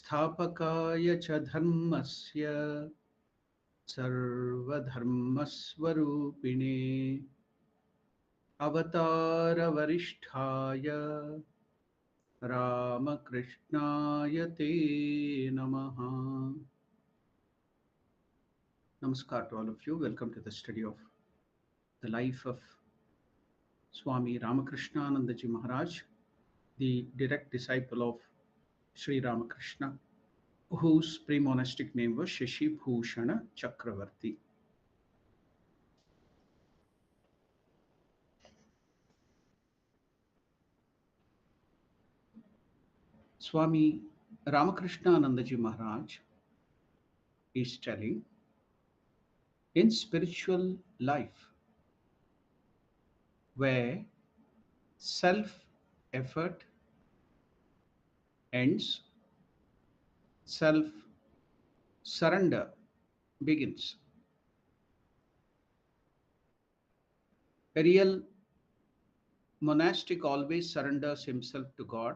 संस्थापकाय च धर्मस्य सर्वधर्मस्वरूपिणे अवतारवरिष्ठाय रामकृष्णाय ते नमः. Namaskar to all of you. Welcome to the study of the life of Swami Ramakrishna Ji Maharaj, the direct disciple of Sri Ramakrishna, whose pre-monastic name was Shashi Bhushana Chakravarti. Swami Ramakrishna Ji Maharaj is telling, in spiritual life, where self-effort ends, self-surrender begins. A real monastic always surrenders himself to God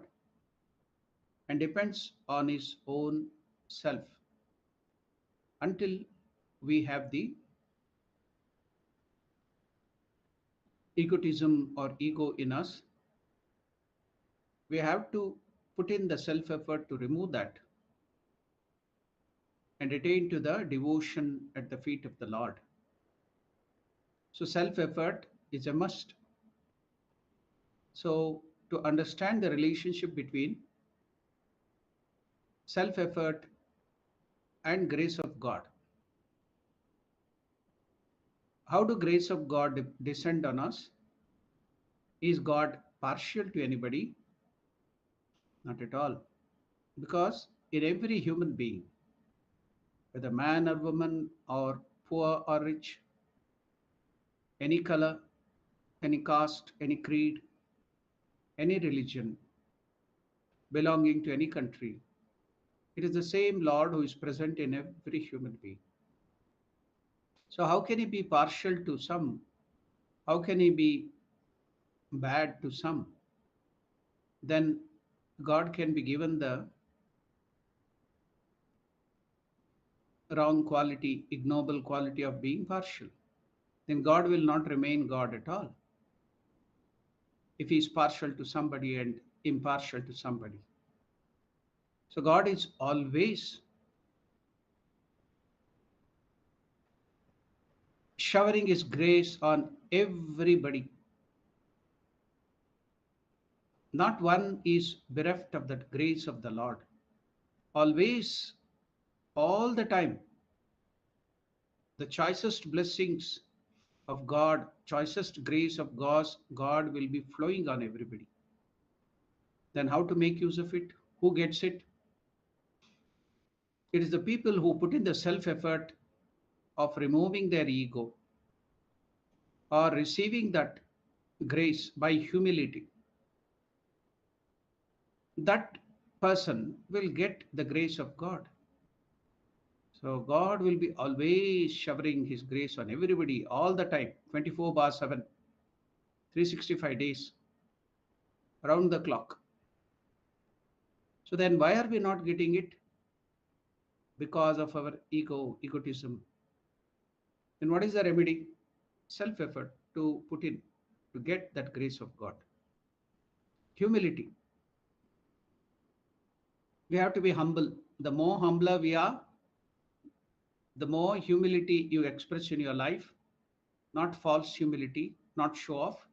and depends on his own self until we have the egotism or ego in us. We have to put in the self-effort to remove that and attain to the devotion at the feet of the Lord. So self-effort is a must. So to understand the relationship between self-effort and grace of God, how do grace of God descend on us? Is God partial to anybody? Not at all. Because in every human being, whether man or woman or poor or rich, any color, any caste, any creed, any religion, belonging to any country, it is the same Lord who is present in every human being. So how can he be partial to some? How can he be bad to some? Then God can be given the wrong quality, ignoble quality of being partial. Then God will not remain God at all if he is partial to somebody and impartial to somebody. So God is always showering his grace on everybody. Not one is bereft of that grace of the Lord. Always, all the time, the choicest blessings of God, choicest grace of God will be flowing on everybody. Then how to make use of it? Who gets it? It is the people who put in the self-effort of removing their ego or receiving that grace by humility. That person will get the grace of God. So God will be always showering his grace on everybody all the time, 24/7, 365 days, around the clock. So then why are we not getting it? Because of our egotism. Then what is the remedy? Self-effort to put in to get that grace of God. Humility. We have to be humble. The more humbler we are, the more humility you express in your life, not false humility, not show off,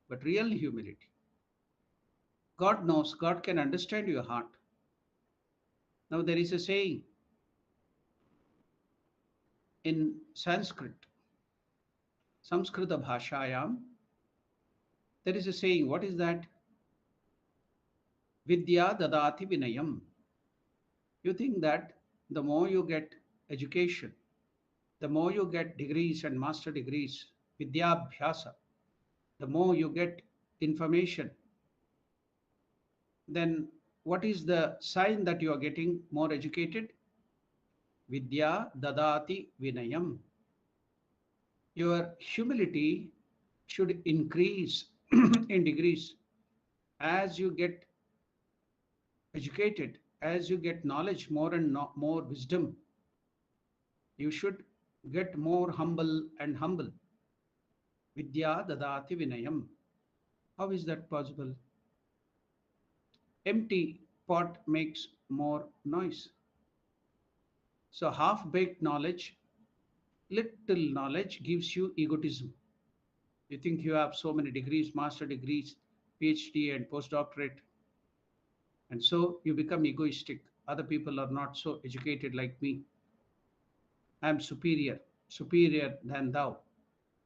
but real humility. God knows, God can understand your heart. Now there is a saying in Sanskrit, Samskrita Bhashayam, there is a saying, what is that? Vidya dadati vinayam. You think that the more you get education, the more you get degrees and master degrees, vidyabhyasa, the more you get information, then what is the sign that you are getting more educated? Vidya dadati vinayam. Your humility should increase in degrees as you get educated. as you get knowledge, more and more wisdom, you should get more humble and humble. Vidya dadati vinayam. How is that possible? Empty pot makes more noise. So half-baked knowledge, little knowledge gives you egotism. You think you have so many degrees, master degrees, PhD and postdoctorate, and so you become egoistic. Other people are not so educated like me. I am superior, superior than thou.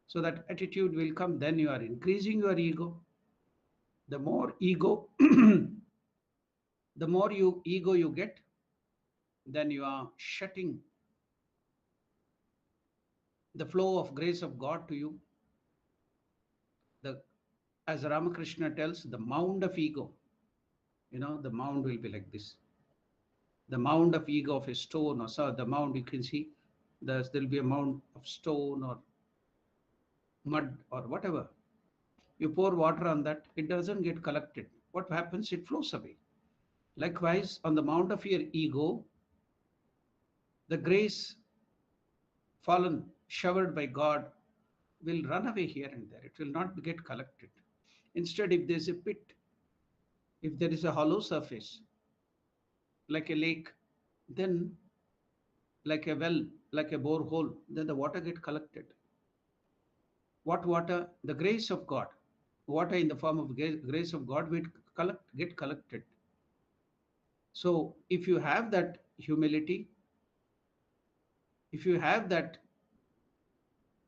So that attitude will come, then you are increasing your ego. The more ego, the more ego you get, then you are shutting the flow of grace of God to you. The As Ramakrishna tells, the mound of ego, the mound will be like this. The mound of ego of a stone, or so the mound you can see, there'll be a mound of stone or mud or whatever. You pour water on that, it doesn't get collected. What happens? It flows away. Likewise, on the mount of your ego, the grace fallen, showered by God, will run away here and there. It will not get collected. Instead, if there's a pit, if there is a hollow surface, like a lake, then like a well, like a borehole, then the water get collected. What water? The grace of God. Water in the form of grace of God will get collected. So if you have that humility, if you have that,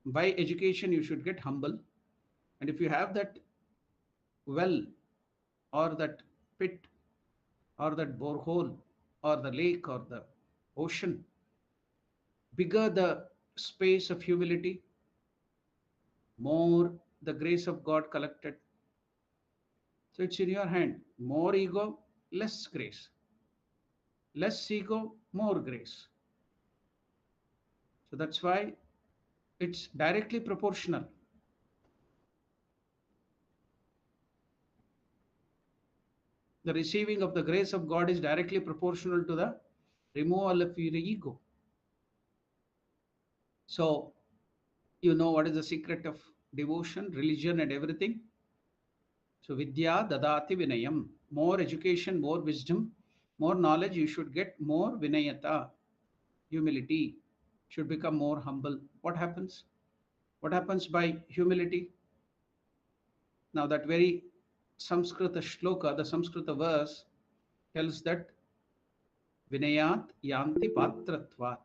by education you should get humble, and if you have that well or that pit or that borehole or the lake or the ocean, bigger the space of humility, more the grace of God collected. So it's in your hand. More ego, less grace. Less ego, more grace. So that's why it's directly proportional. The receiving of the grace of God is directly proportional to the removal of your ego. So, you know what is the secret of devotion, religion, and everything? So, Vidya Dadati Vinayam. More education, more wisdom, more knowledge, you should get more Vinayata, humility, should become more humble. What happens? What happens by humility? Now, that very Samskrita shloka, the Samskrita verse, tells that Vinayat Yanti Patratvat.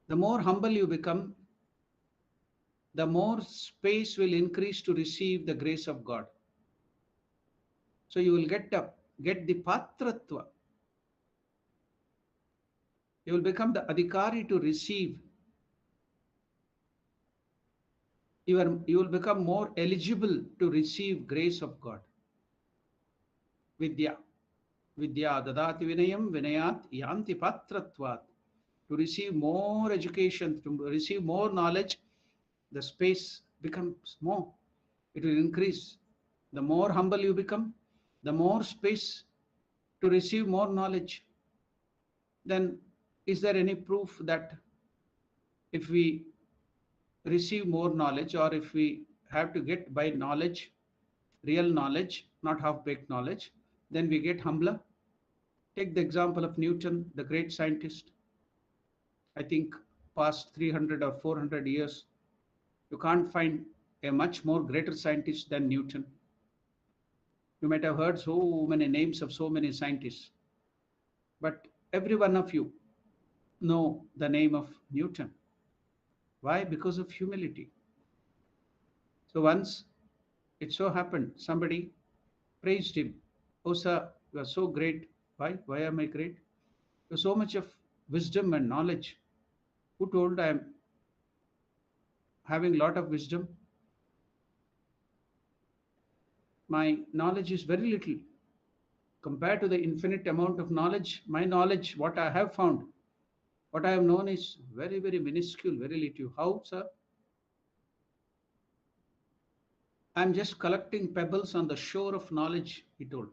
The more humble you become, the more space will increase to receive the grace of God. So you will get the patratva. You will become the adhikari to receive. You will become more eligible to receive grace of God. Vidya. Vidya dadati vinayam vinayat yanti patratvat. To receive more education, to receive more knowledge, the space becomes more. It will increase. The more humble you become, the more space to receive more knowledge. Then is there any proof that if we receive more knowledge, or if we have to get by knowledge, real knowledge, not half-baked knowledge, then we get humbler? Take the example of Newton, the great scientist. I think past 300 or 400 years, you can't find a much more greater scientist than Newton. You might have heard so many names of so many scientists, but every one of you know the name of Newton. Why? Because of humility. So once it so happened, somebody praised him. Oh, sir, you are so great. Why? Why am I great? You have so much of wisdom and knowledge. Who told I am having a lot of wisdom? My knowledge is very little. Compared to the infinite amount of knowledge, my knowledge, what I have found, what I have known is very, very minuscule, very little. How, sir? I'm just collecting pebbles on the shore of knowledge, he told.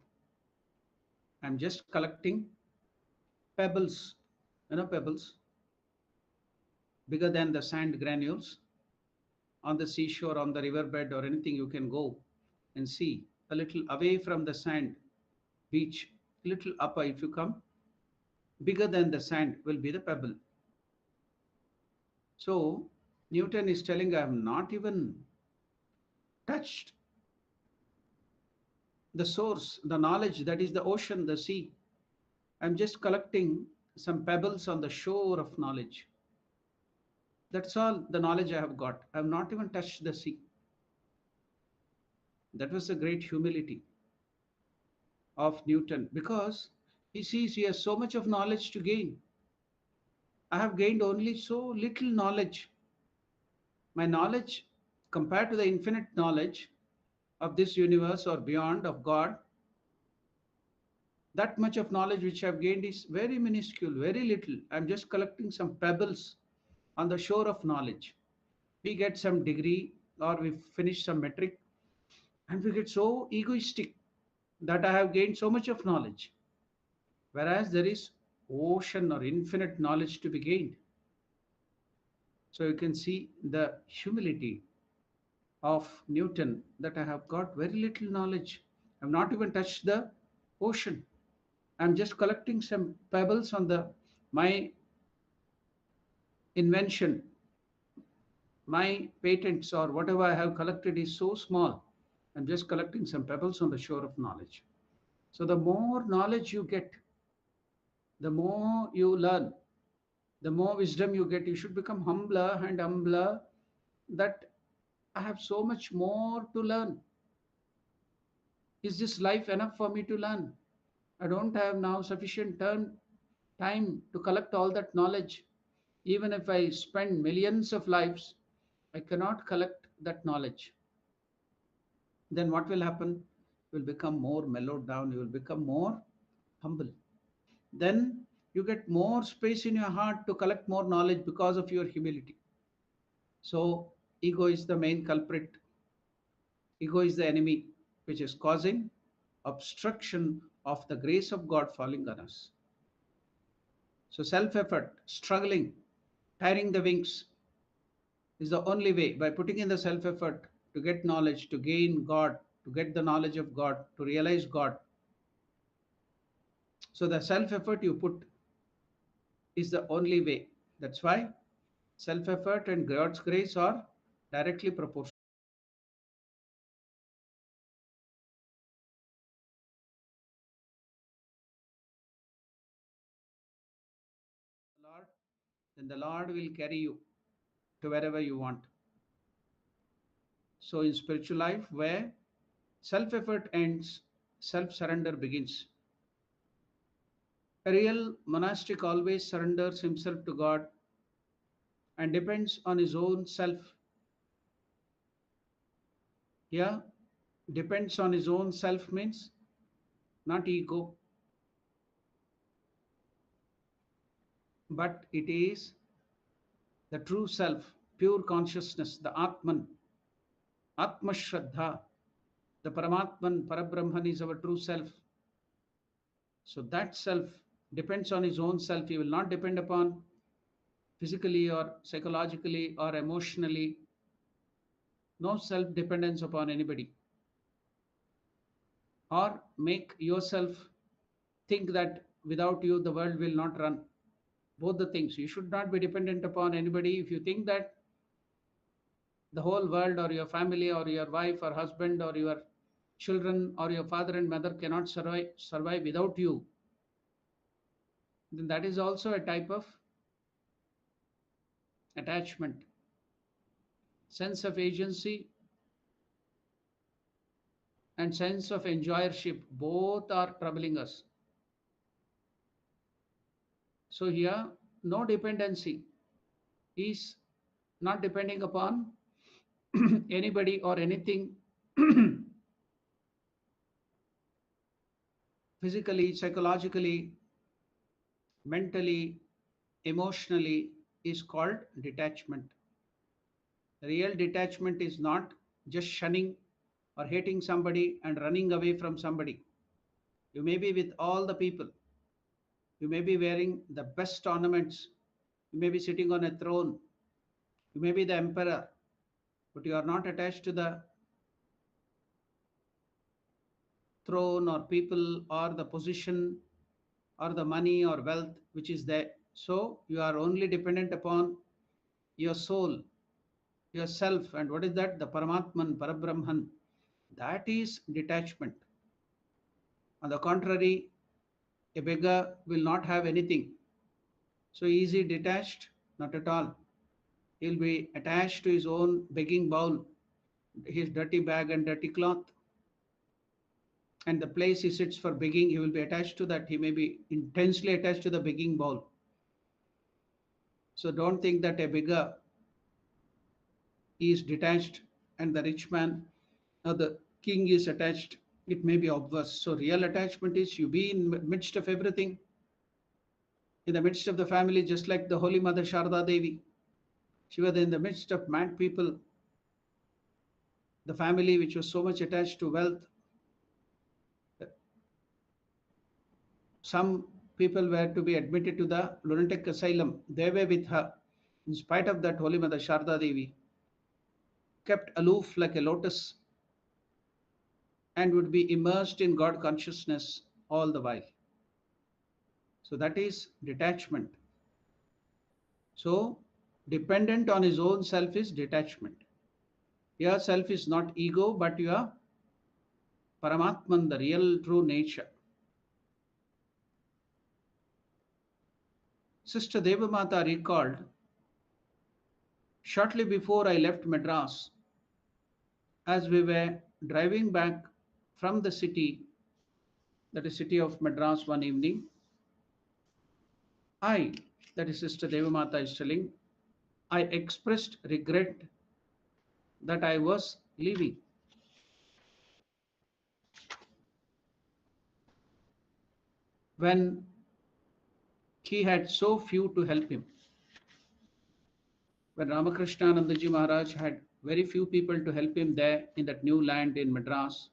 I'm just collecting pebbles, pebbles bigger than the sand granules on the seashore, on the riverbed, or anything. You can go and see a little away from the sand beach, little upper. If you come, bigger than the sand will be the pebble. So Newton is telling, I have not even touched the source, the knowledge that is the ocean, the sea. I'm just collecting some pebbles on the shore of knowledge. That's all the knowledge I have got. I have not even touched the sea. That was the great humility of Newton, because he sees he has so much of knowledge to gain. I have gained only so little knowledge. My knowledge, compared to the infinite knowledge of this universe or beyond of God, that much of knowledge which I've gained is very minuscule, very little. I'm just collecting some pebbles on the shore of knowledge. We get some degree or we finish some metric, and we get so egoistic that I have gained so much of knowledge. Whereas there is ocean or infinite knowledge to be gained. So you can see the humility of Newton, that I have got very little knowledge. I have not even touched the ocean. I'm just collecting some pebbles on the my invention, my patents or whatever I have collected is so small. I'm just collecting some pebbles on the shore of knowledge. So the more knowledge you get, the more you learn, the more wisdom you get. You should become humbler and humbler, that I have so much more to learn. Is this life enough for me to learn? I don't have now sufficient time to collect all that knowledge. Even if I spend millions of lives, I cannot collect that knowledge. Then what will happen? You will become more mellowed down, you will become more humble. Then you get more space in your heart to collect more knowledge because of your humility. So ego is the main culprit. Ego is the enemy which is causing obstruction of the grace of God falling on us. So self effort, struggling, tiring the wings is the only way. By putting in the self effort to get knowledge, to gain God, to get the knowledge of God, to realize God. So the self effort you put is the only way. That's why self effort and God's grace are directly proportional. Lord, then the Lord will carry you to wherever you want. So in spiritual life, where self effort ends, self surrender begins. A real monastic always surrenders himself to God and depends on his own self. Yeah, depends on his own self means not ego, but it is the true self, pure consciousness, the Atman, Atma Shraddha, the Paramatman, Parabrahman is our true self. So that self depends on his own self. He will not depend upon physically or psychologically or emotionally. No self dependence upon anybody. Or make yourself think that without you the world will not run. Both the things. You should not be dependent upon anybody. If you think that the whole world or your family or your wife or husband or your children or your father and mother cannot survive without you, then that is also a type of attachment. Sense of agency and sense of enjoyership both are troubling us. So here, no dependency is not depending upon anybody or anything physically, psychologically, mentally, emotionally is called detachment. Real detachment is not just shunning or hating somebody and running away from somebody. You may be with all the people. You may be wearing the best ornaments. You may be sitting on a throne. You may be the emperor, but you are not attached to the throne or people or the position or the money or wealth which is there. So you are only dependent upon your soul, yourself. And what is that? The Paramatman, Parabrahman. That is detachment. On the contrary, a beggar will not have anything. So is he detached? Not at all. He'll be attached to his own begging bowl, his dirty bag and dirty cloth. And the place he sits for begging, he will be attached to that. He may be intensely attached to the begging bowl. So don't think that a beggar is detached and the rich man or the king is attached. It may be obvious. So real attachment is you be in midst of everything, in the midst of the family, just like the Holy Mother Sharda Devi. She was in the midst of mad people, the family which was so much attached to wealth. Some people were to be admitted to the lunatic asylum. They were with her. In spite of that, Holy Mother Sharda Devi kept aloof like a lotus and would be immersed in God consciousness all the while. So that is detachment. So dependent on his own self is detachment. Your self is not ego, but your Paramatman, the real true nature. Sister Devamata recalled, shortly before I left Madras, as we were driving back from the city, that is city of Madras one evening, I, that is Sister Devamata is telling, I expressed regret that I was leaving. When he had so few to help him. When Ramakrishna Anandaji Maharaj had very few people to help him there in that new land in Madras,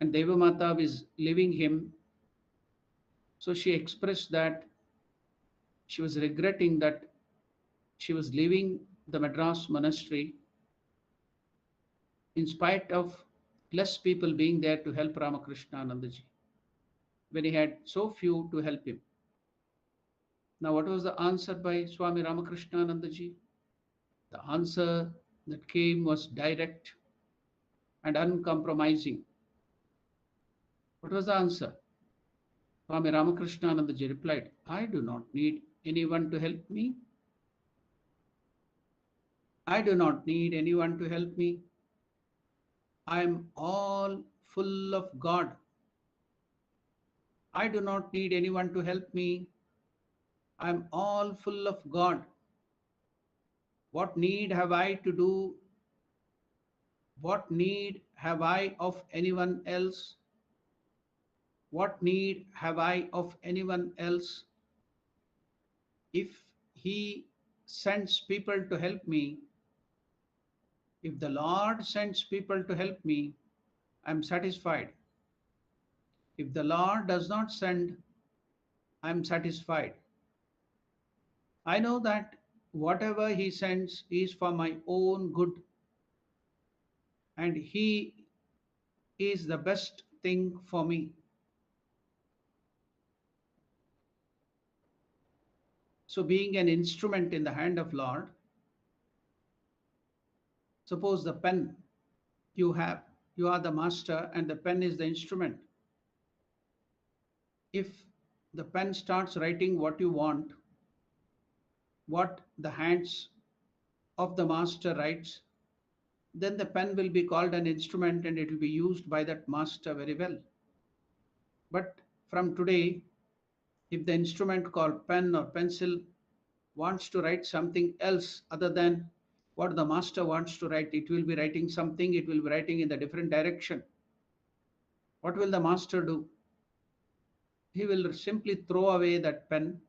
and Devamata was leaving him, so she expressed that she was regretting that she was leaving the Madras monastery in spite of less people being there to help Ramakrishna Anandaji, when he had so few to help him. Now, what was the answer by Swami Ramakrishna Anandaji? The answer that came was direct and uncompromising. What was the answer? Swami Ramakrishna Anandaji replied, I do not need anyone to help me. I do not need anyone to help me. I am all full of God. I do not need anyone to help me. I am all full of God. What need have I to do? What need have I of anyone else? What need have I of anyone else? If He sends people to help me, if the Lord sends people to help me, I am satisfied. If the Lord does not send, I am satisfied. I know that whatever He sends is for my own good, and He is the best thing for me. So, being an instrument in the hand of Lord, suppose the pen you have, you are the master, and the pen is the instrument. If the pen starts writing what you want, what the hands of the master writes, then the pen will be called an instrument and it will be used by that master very well. But from today, if the instrument called pen or pencil wants to write something else other than what the master wants to write, it will be writing something, it will be writing in the different direction. What will the master do? He will simply throw away that pen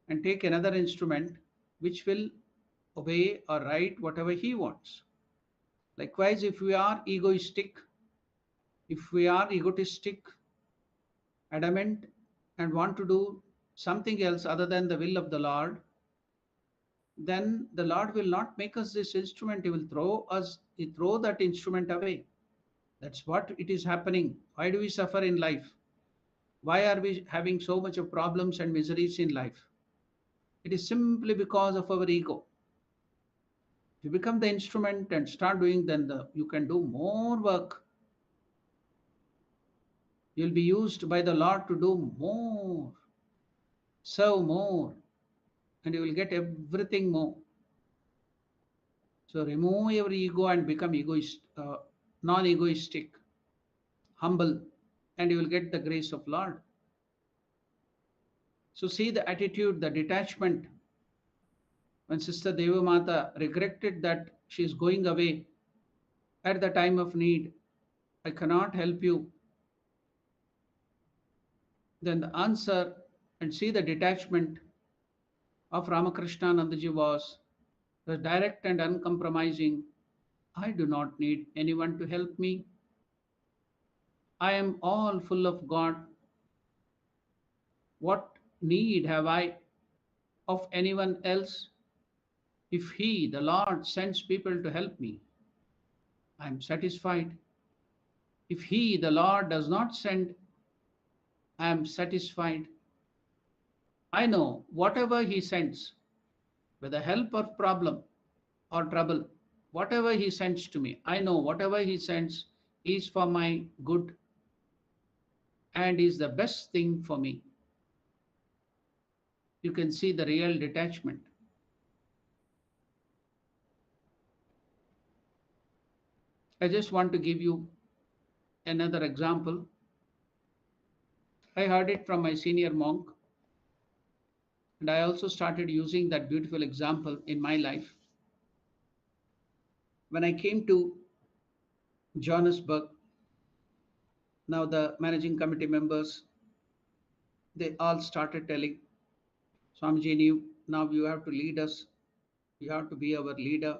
and take another instrument which will obey or write whatever he wants. Likewise, if we are egoistic, if we are egotistic, adamant and want to do something else other than the will of the Lord, then the Lord will not make us this instrument. He will he throw that instrument away. That's what it is happening. Why do we suffer in life? Why are we having so much of problems and miseries in life? It is simply because of our ego. If you become the instrument and start doing, then you can do more work. You'll be used by the Lord to do more, serve more, and you will get everything more. So remove your ego and become non-egoistic, humble, and you will get the grace of Lord. So see the attitude, the detachment. When Sister Devamata regretted that she is going away at the time of need, I cannot help you. Then the answer, and see the detachment of Ramakrishna Nandaji was the direct and uncompromising. I do not need anyone to help me. I am all full of God. What need have I of anyone else? If He, the Lord, sends people to help me, I am satisfied. If He, the Lord, does not send, I am satisfied. I know whatever He sends, whether help or problem or trouble, whatever He sends to me, I know whatever He sends is for my good and is the best thing for me. You can see the real detachment. I just want to give you another example. I heard it from my senior monk, and I also started using that beautiful example in my life. When I came to Johannesburg, now the managing committee members, they all started telling, Swamiji, now you have to lead us. You have to be our leader.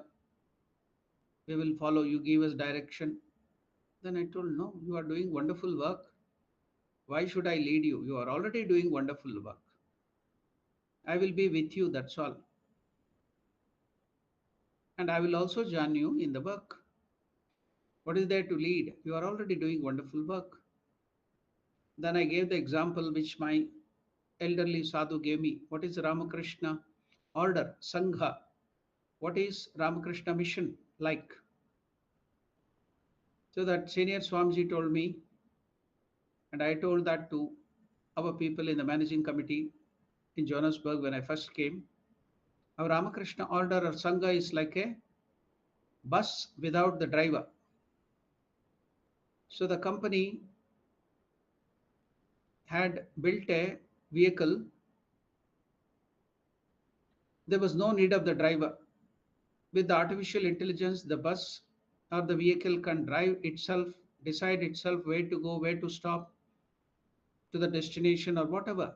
We will follow you, give us direction. Then I told, no, you are doing wonderful work. Why should I lead you? You are already doing wonderful work. I will be with you, that's all. And I will also join you in the work. What is there to lead? You are already doing wonderful work. Then I gave the example which my elderly sadhu gave me. What is Ramakrishna order, Sangha? What is Ramakrishna mission like? So that senior Swamiji told me, and I told that to our people in the managing committee in Johannesburg when I first came. Our Ramakrishna order or Sangha is like a bus without the driver. So the company had built a vehicle. There was no need of the driver. With the artificial intelligence, the bus or the vehicle can drive itself, decide itself where to go, where to stop, to the destination or whatever.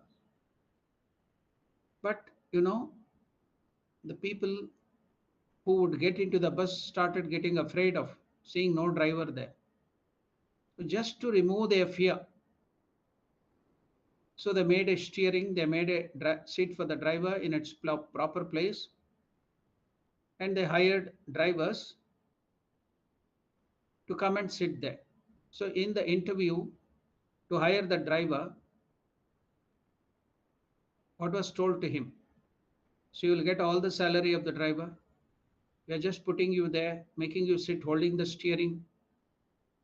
But the people who would get into the bus started getting afraid of seeing no driver there. So just to remove their fear, so they made a steering, they made a seat for the driver in its proper place, and they hired drivers to come and sit there. So in the interview to hire the driver, what was told to him? So you will get all the salary of the driver. We are just putting you there, making you sit holding the steering.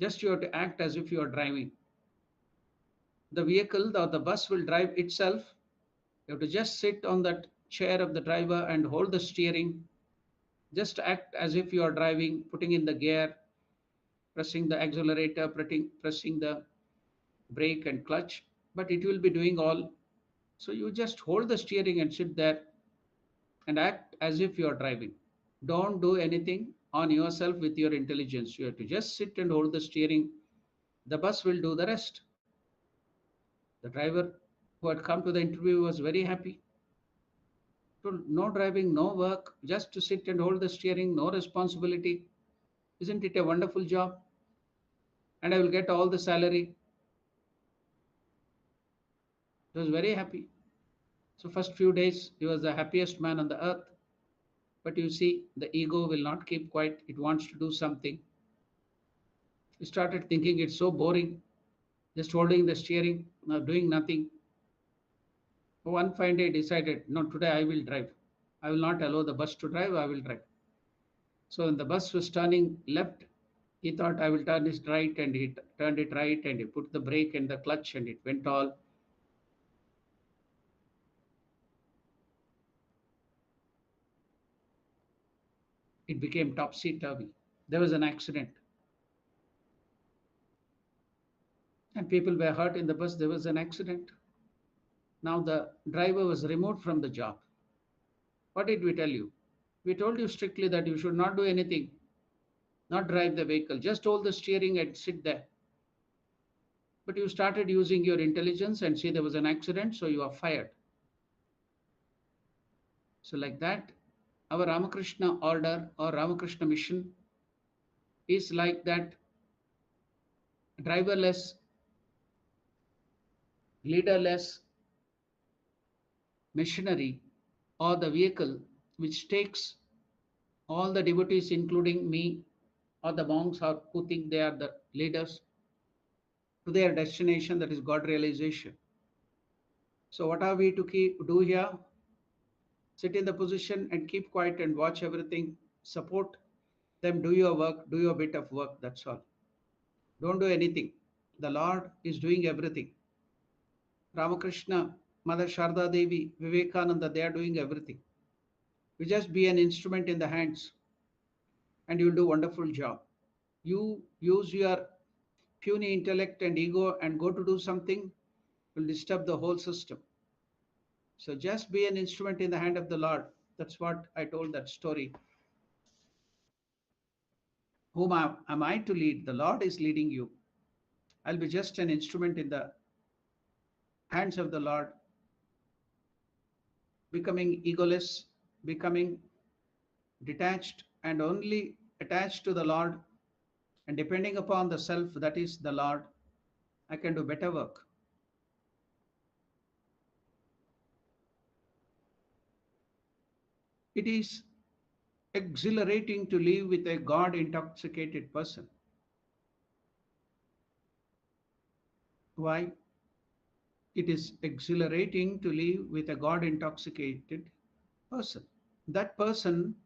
Just you have to act as if you are driving. The vehicle or the bus will drive itself. You have to just sit on that chair of the driver and hold the steering. Just act as if you are driving, putting in the gear, pressing the accelerator, pressing the brake and clutch. But it will be doing all. So you just hold the steering and sit there and act as if you are driving. Don't do anything on yourself with your intelligence. You have to just sit and hold the steering. The bus will do the rest. The driver who had come to the interview was very happy. Told, no driving, no work, just to sit and hold the steering, no responsibility. Isn't it a wonderful job? And I will get all the salary. He was very happy. So first few days he was the happiest man on the earth. But you see, the ego will not keep quiet. It wants to do something. He started thinking it's so boring, just holding the steering, doing nothing. One fine day he decided, no, today I will drive. I will not allow the bus to drive, I will drive. So when the bus was turning left, he thought I will turn it right, and he turned it right, and he put the brake and the clutch, and it went all. It became topsy turvy. There was an accident, and people were hurt in the bus. There was an accident. Now the driver was removed from the job. What did we tell you? We told you strictly that you should not do anything, not drive the vehicle, just hold the steering and sit there. But you started using your intelligence and see there was an accident, so you are fired. So, like that, our Ramakrishna order or Ramakrishna mission is like that driverless, leaderless machinery or the vehicle which takes all the devotees, including me or the monks or who think they are the leaders, to their destination, that is God realization. So, what are we to do here? Sit in the position and keep quiet and watch everything. Support them, do your work, do your bit of work. That's all. Don't do anything. The Lord is doing everything. Ramakrishna, Mother Sharda Devi, Vivekananda, they are doing everything. You just be an instrument in the hands and you'll do a wonderful job. You use your puny intellect and ego and go to do something, will disturb the whole system. So just be an instrument in the hand of the Lord. That's what I told that story. Whom am I to lead? The Lord is leading you. I'll be just an instrument in the hands of the Lord, becoming egoless, becoming detached and only attached to the Lord and depending upon the self, that is the Lord, I can do better work. It is exhilarating to live with a God intoxicated person. Why? It is exhilarating to live with a God intoxicated person. That person,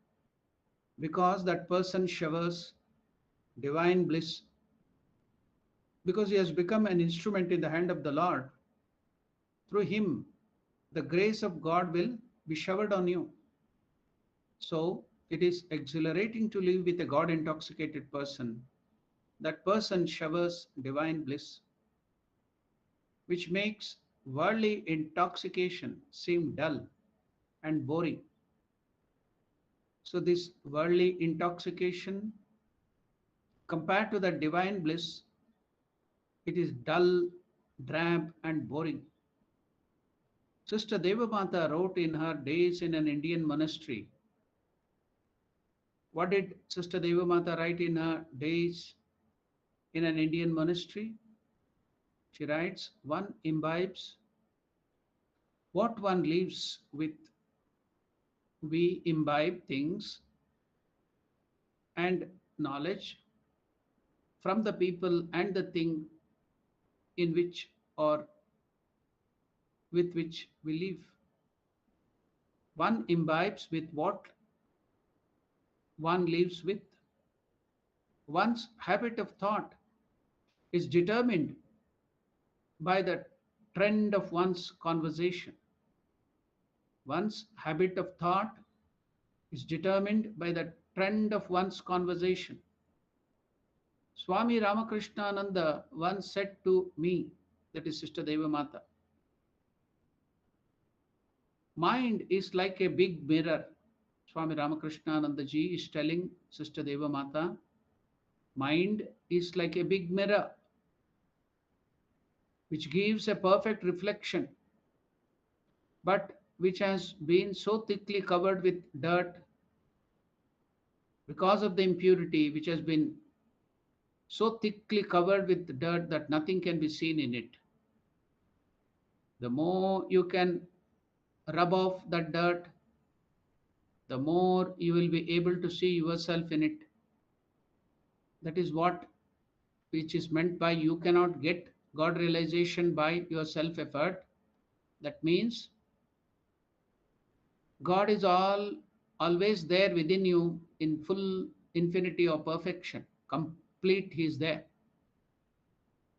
because that person showers divine bliss, because he has become an instrument in the hand of the Lord, through him, the grace of God will be showered on you. So it is exhilarating to live with a God intoxicated person. That person showers divine bliss, which makes worldly intoxication seem dull and boring. So, this worldly intoxication, compared to the divine bliss, it is dull, drab, and boring. Sister Devamata wrote in her days in an Indian monastery. What did Sister Devamata write in her days in an Indian monastery? She writes, one imbibes what one lives with. We imbibe things and knowledge from the people and the thing in which or with which we live. One imbibes with what one lives with. One's habit of thought is determined by the trend of one's conversation. One's habit of thought is determined by the trend of one's conversation. Swami Ramakrishna once said to me, that is Sister Devamata, mind is like a big mirror. Swami Ramakrishna ji is telling Sister Devamata, mind is like a big mirror which gives a perfect reflection, but which has been so thickly covered with dirt because of the impurity, which has been so thickly covered with dirt that nothing can be seen in it. The more you can rub off that dirt, the more you will be able to see yourself in it. That is what which is meant by you cannot get God realization by your self effort. That means God is always there within you in full infinity or perfection. Complete He is there.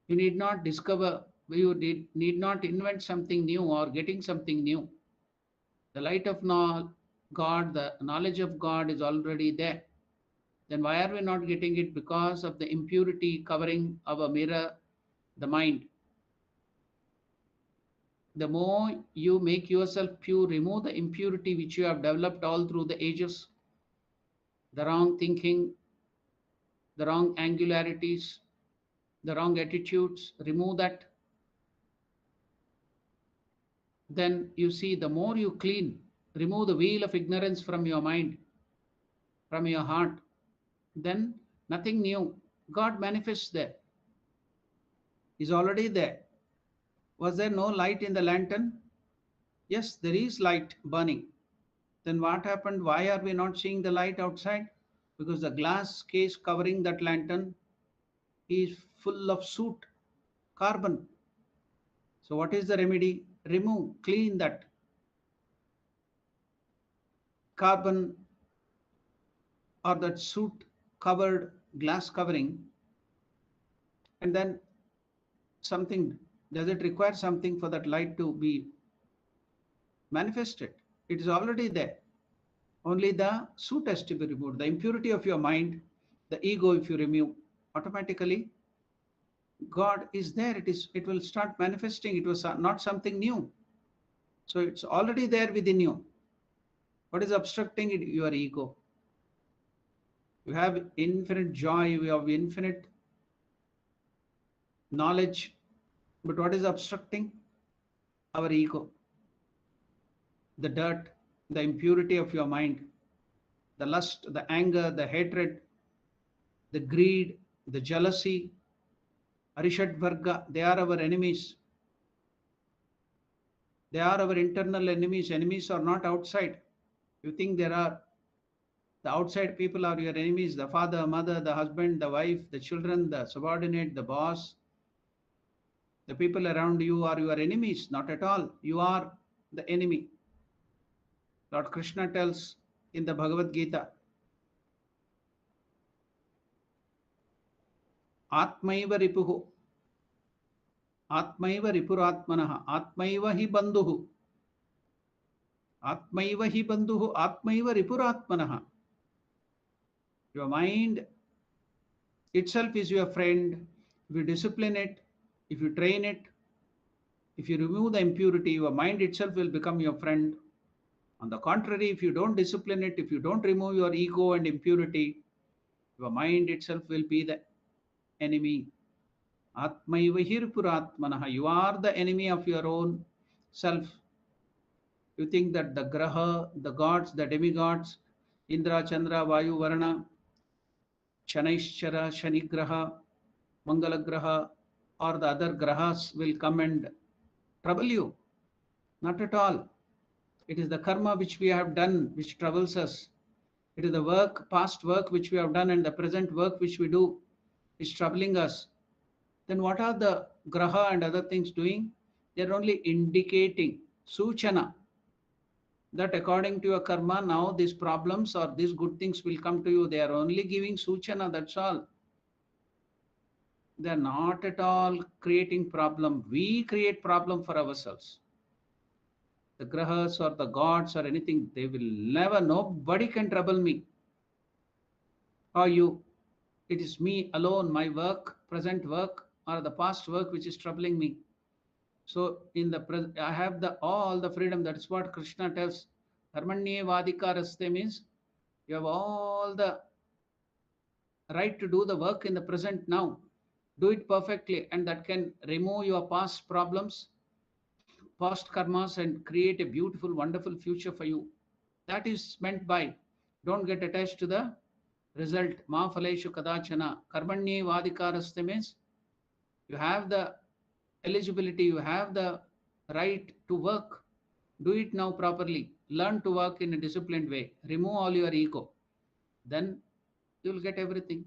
You need not discover, need not invent something new or getting something new. The light of God, the knowledge of God is already there. Then why are we not getting it? Because of the impurity covering our mirror, the mind. The more you make yourself pure, remove the impurity which you have developed all through the ages, the wrong thinking, the wrong angularities, the wrong attitudes, remove that. Then you see, the more you clean, remove the veil of ignorance from your mind, from your heart, then nothing new. God manifests there. He's already there. Was there no light in the lantern? Yes, there is light burning. Then what happened? Why are we not seeing the light outside? Because the glass case covering that lantern is full of soot, carbon. So what is the remedy? Remove, clean that carbon or that soot covered glass covering, and then something, does it require something for that light to be manifested? It is already there. Only the soot has to be removed. The impurity of your mind, the ego, if you remove, automatically God is there. It will start manifesting. It was not something new. So it's already there within you. What is obstructing it? Your ego. You have infinite joy, you have infinite knowledge. But what is obstructing? Our ego. The dirt, the impurity of your mind, the lust, the anger, the hatred, the greed, the jealousy, Arishad Varga, they are our enemies. They are our internal enemies. Enemies are not outside. You think there are the outside people are your enemies, the father, mother, the husband, the wife, the children, the subordinate, the boss, the people around you are your enemies. Not at all. You are the enemy. Lord Krishna tells in the Bhagavad Gita, Atmaiva ripuhu, Atmaiva ripuratmanaha, Atmaiva hi bandhuhu, Atmaiva hi bandhuhu, Atmaiva ripuratmanaha. Your mind itself is your friend. If you discipline it, if you train it, if you remove the impurity, your mind itself will become your friend. On the contrary, if you don't discipline it, if you don't remove your ego and impurity, your mind itself will be the enemy. Atmaiva hirpuratmanaha. You are the enemy of your own self. You think that the graha, the gods, the demigods, Indra, Chandra, Vayu, Varana, Shanaishchara, Shanigraha, Mangalagraha, or the other grahas will come and trouble you. Not at all. It is the karma which we have done which troubles us. It is the work, past work which we have done and the present work which we do is troubling us. Then what are the graha and other things doing? They are only indicating, suchana, that according to your karma, now these problems or these good things will come to you. They are only giving suchana, that's all. They are not at all creating problem. We create problem for ourselves. The grahas or the gods or anything, they will never, nobody can trouble me or you. It is me alone, my work, present work or the past work which is troubling me. So in the present, I have the all the freedom. That is what Krishna tells. Karmanye vadikaraste means you have all the right to do the work in the present now. Do it perfectly, and that can remove your past problems, past karmas, and create a beautiful, wonderful future for you. That is meant by don't get attached to the result. Ma phaleshu kadachana. Karmanye vadikaraste means you have the eligibility, you have the right to work. Do it now properly. Learn to work in a disciplined way. Remove all your ego. Then you will get everything.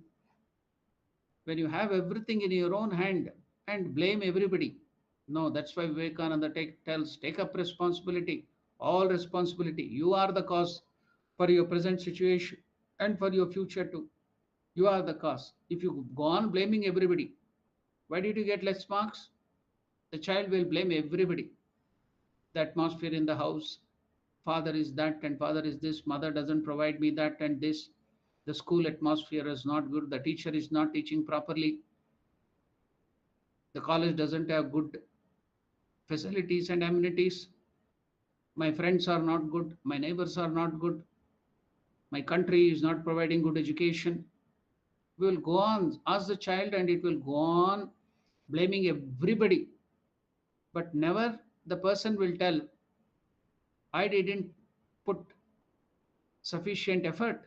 When you have everything in your own hand and blame everybody. No, that's why Vivekananda tells take up responsibility, all responsibility. You are the cause for your present situation and for your future too. You are the cause. If you go on blaming everybody, why did you get less marks? The child will blame everybody. The atmosphere in the house, father is that and father is this, mother doesn't provide me that and this, the school atmosphere is not good, the teacher is not teaching properly, the college doesn't have good facilities and amenities, my friends are not good, my neighbors are not good, my country is not providing good education. We will go on, ask the child, and it will go on blaming everybody. But never the person will tell, I didn't put sufficient effort,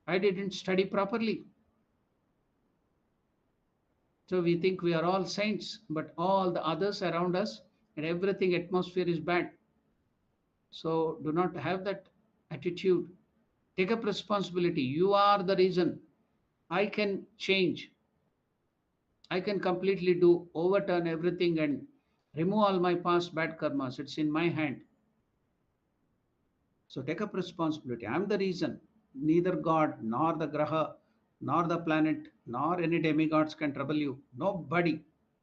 I didn't study properly. So we think we are all saints, but all the others around us and everything atmosphere is bad. So do not have that attitude. Take up responsibility. You are the reason. I can change. I can completely overturn everything and remove all my past bad karmas. It's in my hand. So take up responsibility. I'm the reason. Neither God, nor the Graha, nor the planet, nor any demigods can trouble you. Nobody.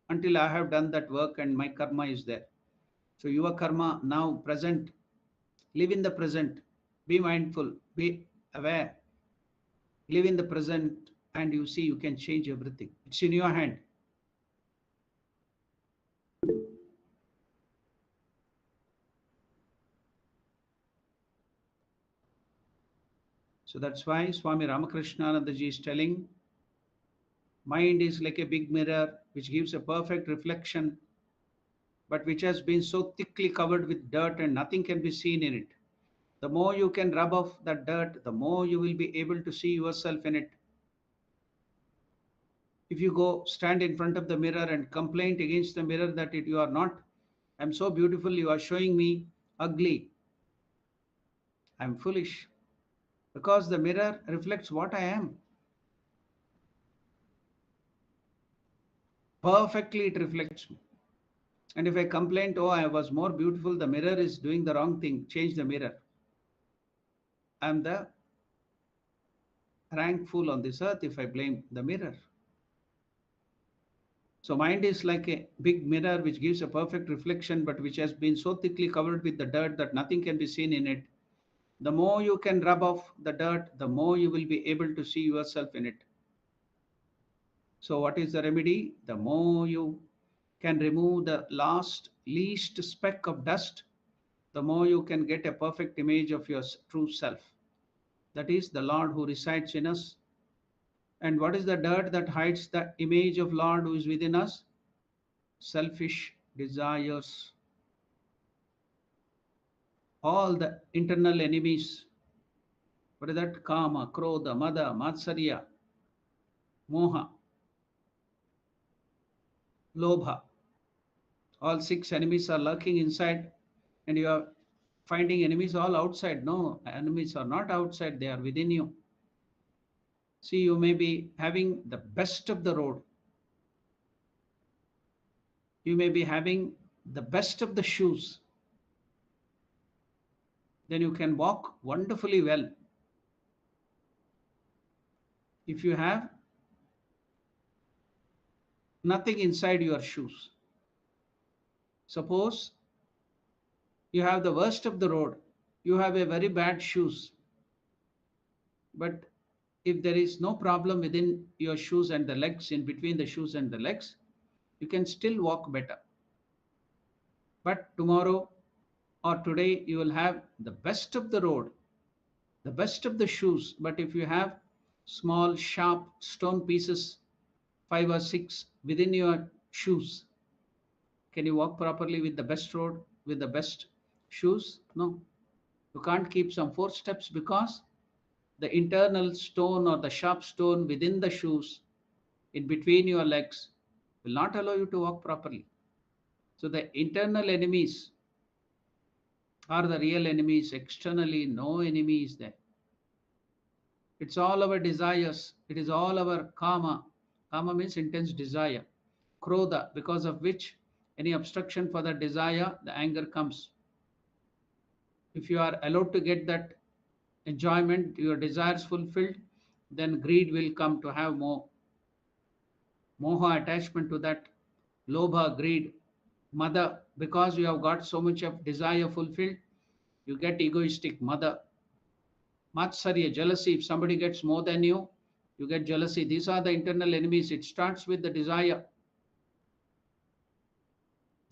Until I have done that work and my karma is there. So your karma now present. Live in the present. Be mindful. Be aware. Live in the present and you see you can change everything. It's in your hand. So that's why Swami Ramakrishna is telling, mind is like a big mirror which gives a perfect reflection, but which has been so thickly covered with dirt and nothing can be seen in it. The more you can rub off that dirt, the more you will be able to see yourself in it. If you go stand in front of the mirror and complain against the mirror that you are not, I'm so beautiful, you are showing me ugly, I'm foolish. Because the mirror reflects what I am. Perfectly it reflects me. And if I complain, oh, I was more beautiful, the mirror is doing the wrong thing, change the mirror. I'm the rank fool on this earth if I blame the mirror. So mind is like a big mirror which gives a perfect reflection, but which has been so thickly covered with the dirt that nothing can be seen in it. The more you can rub off the dirt, the more you will be able to see yourself in it. So what is the remedy? The more you can remove the least speck of dust, the more you can get a perfect image of your true self. That is the Lord who resides in us. And what is the dirt that hides the image of Lord who is within us? Selfish desires. All the internal enemies. What is that? Kama, Krodha, Mada, Matsarya, Moha, Lobha. All six enemies are lurking inside, and you are finding enemies all outside. No, enemies are not outside, they are within you. See, you may be having the best of the road, you may be having the best of the shoes, then you can walk wonderfully well. If you have nothing inside your shoes, suppose you have the worst of the road, you have a very bad shoes, but if there is no problem within your shoes and the legs, in between the shoes and the legs, you can still walk better. But tomorrow or today you will have the best of the road, the best of the shoes, but if you have small sharp stone pieces, 5 or 6 within your shoes, can you walk properly with the best road, with the best shoes? No. You can't keep some 4 steps because the internal stone or the sharp stone within the shoes, in between your legs, will not allow you to walk properly. So the internal enemies are the real enemies. Externally, no enemy is there. It's all our desires. It is all our karma. Karma means intense desire. Krodha, because of which any obstruction for the desire, the anger comes. If you are allowed to get that enjoyment, your desires fulfilled, then greed will come to have more. Moha, attachment to that. Lobha, greed. Mother, because you have got so much of desire fulfilled, you get egoistic. Mother. Matsarya, jealousy. If somebody gets more than you get jealousy. These are the internal enemies. It starts with the desire.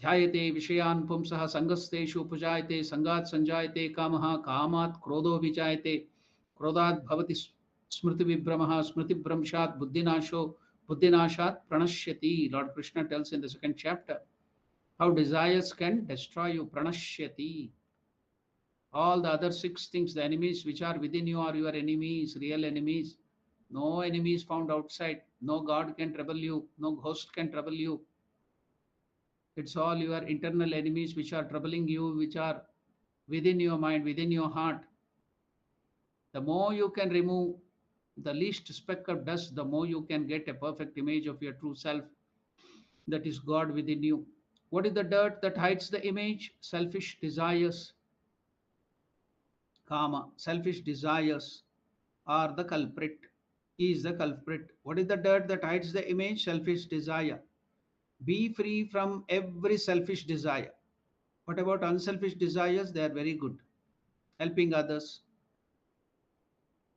ध्यायते विषयान् पुंसः संगस्तेषु उपजायते संगात् संजायते कामः कामात् क्रोधो विजायते क्रोधात् भवति स्मृतिविभ्रमः स्मृतिभ्रंशात् बुद्धिनाशात् प्रणश्यति. Lord Krishna tells in the second chapter how desires can destroy you. Pranashyati. All the other six things, the enemies which are within you are your enemies, real enemies. No enemies found outside. No God can trouble you. No ghost can trouble you. It's all your internal enemies which are troubling you, which are within your mind, within your heart. The more you can remove the least speck of dust, the more you can get a perfect image of your true self. That is God within you. What is the dirt that hides the image? Selfish desires. Kama. Selfish desires are the culprit. He is the culprit. What is the dirt that hides the image? Selfish desire. Be free from every selfish desire. What about unselfish desires? They are very good. Helping others,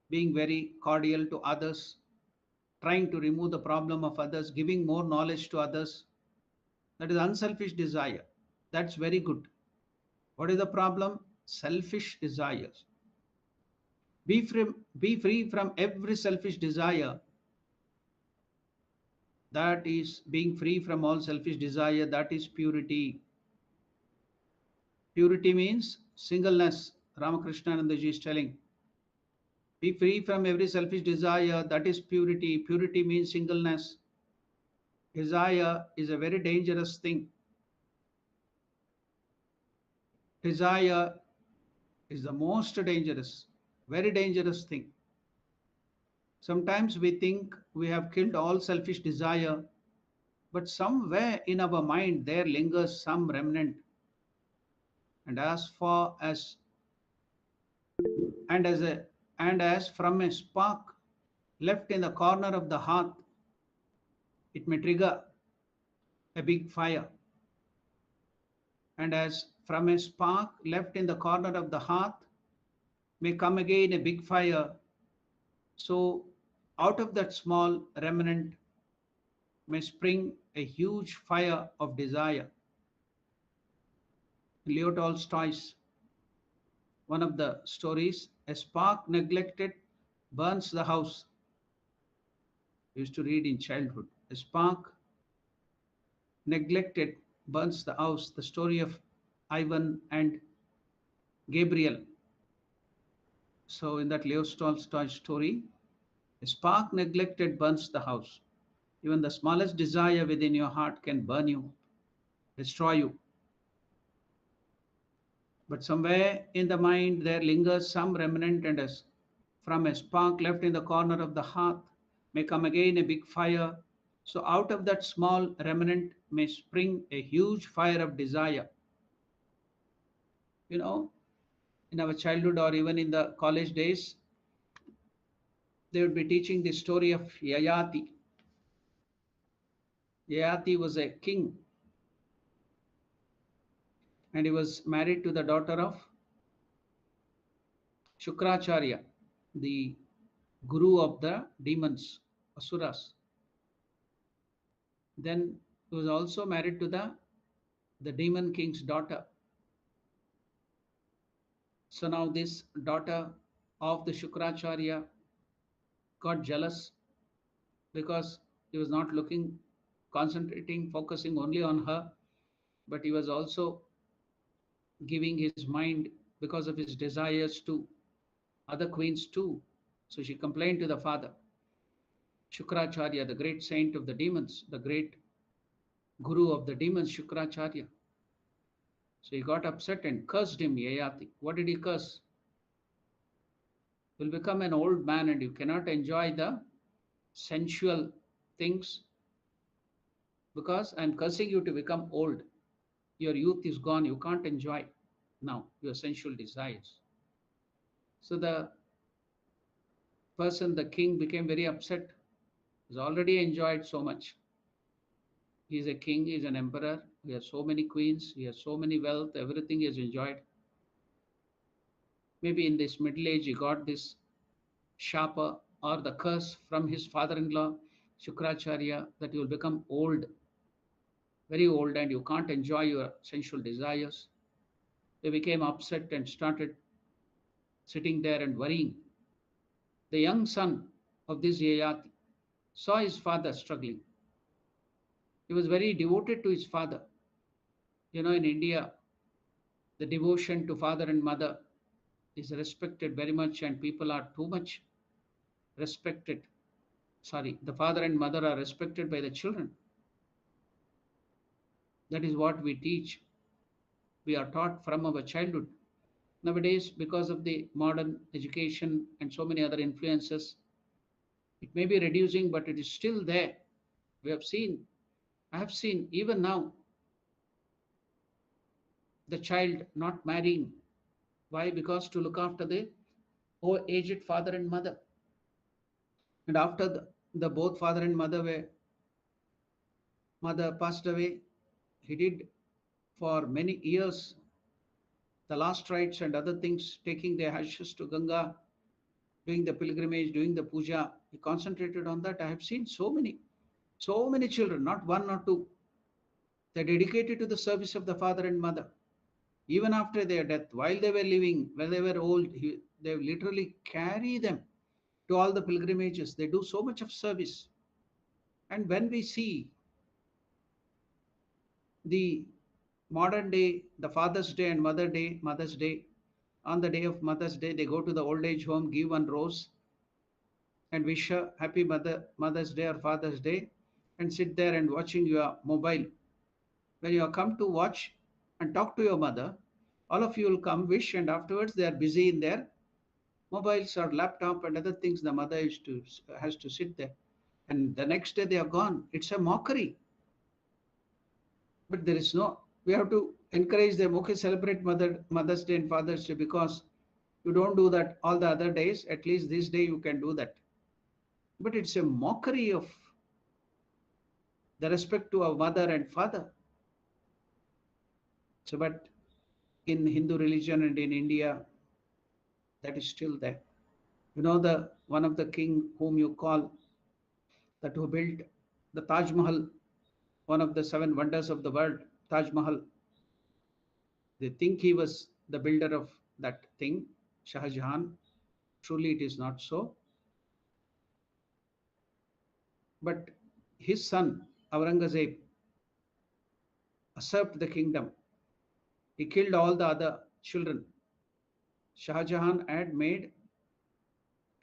being very cordial to others, trying to remove the problem of others, giving more knowledge to others. That is unselfish desire. That's very good. What is the problem? Selfish desires. Be free from every selfish desire. That is being free from all selfish desire. That is purity. Purity means singleness. Ramakrishna Anandaji is telling. Be free from every selfish desire. That is purity. Purity means singleness. Desire is a very dangerous thing. Desire is the most dangerous, very dangerous thing. Sometimes we think we have killed all selfish desire, but somewhere in our mind there lingers some remnant. And as far as and as a and as from a spark left in the corner of the hearth, it may trigger a big fire. And as from a spark left in the corner of the hearth may come again a big fire. So out of that small remnant may spring a huge fire of desire. Leo Tolstoy's one of the stories, a spark neglected burns the house. We used to read in childhood. A spark neglected burns the house. The story of Ivan and Gabriel. So in that Leo Tolstoy story, a spark neglected burns the house. Even the smallest desire within your heart can burn you, destroy you. But somewhere in the mind there lingers some remnant, and as from a spark left in the corner of the hearth may come again a big fire. So out of that small remnant may spring a huge fire of desire. You know, in our childhood or even in the college days, they would be teaching the story of Yayati. Yayati was a king, and he was married to the daughter of Shukracharya, the guru of the demons, Asuras. Then he was also married to the demon king's daughter. So now this daughter of the Shukracharya got jealous because he was not looking, concentrating, focusing only on her, but he was also giving his mind because of his desires to other queens too. So she complained to the father, Shukracharya, the great saint of the demons, the great guru of the demons, Shukracharya. So he got upset and cursed him, Yayati. What did he curse? You'll become an old man and you cannot enjoy the sensual things because I'm cursing you to become old. Your youth is gone. You can't enjoy now your sensual desires. So the person, the king, became very upset. He's already enjoyed so much. He's a king, he's an emperor. He has so many queens, he has so many wealth, everything he has enjoyed. Maybe in this middle age, he got this sharper or the curse from his father in law, Shukracharya, that you will become old, very old, and you can't enjoy your sensual desires. They became upset and started sitting there and worrying. The young son of this Yayati saw his father struggling. He was very devoted to his father. You know, in India, the devotion to father and mother is respected very much, and people are too much respected. Sorry, the father and mother are respected by the children. That is what we teach. We are taught from our childhood. Nowadays, because of the modern education and so many other influences, it may be reducing, but it is still there. We have seen, I have seen even now, the child not marrying. Why? Because to look after the aged father and mother. And after the both father and mother passed away, he did for many years the last rites and other things, taking their ashes to Ganga, doing the pilgrimage, doing the puja. He concentrated on that. I have seen so many children, not one, not two. They're dedicated to the service of the father and mother. Even after their death, while they were living, when they were old, they literally carry them to all the pilgrimages. They do so much of service. And when we see the modern day, the Father's Day and Mother's Day, on the day of Mother's Day, they go to the old age home, give one rose, and wish her happy Mother's Day or Father's Day, and sit there and watching your mobile. When you come to watch and talk to your mother, all of you will come wish, and afterwards they are busy in their mobiles or laptop and other things. The mother has to sit there, and the next day they are gone. It's a mockery. But there is no. We have to encourage them. Okay, celebrate Mother's Day and Father's Day because you don't do that all the other days. At least this day you can do that. But it's a mockery of the respect to our mother and father. So, but in Hindu religion and in India, that is still there. You know, the one of the king whom you call, that who built the Taj Mahal, one of the seven wonders of the world, Taj Mahal. They think he was the builder of that thing, Shah Jahan. Truly, it is not so. But his son, Aurangzeb, usurped the kingdom. He killed all the other children. Shah Jahan had made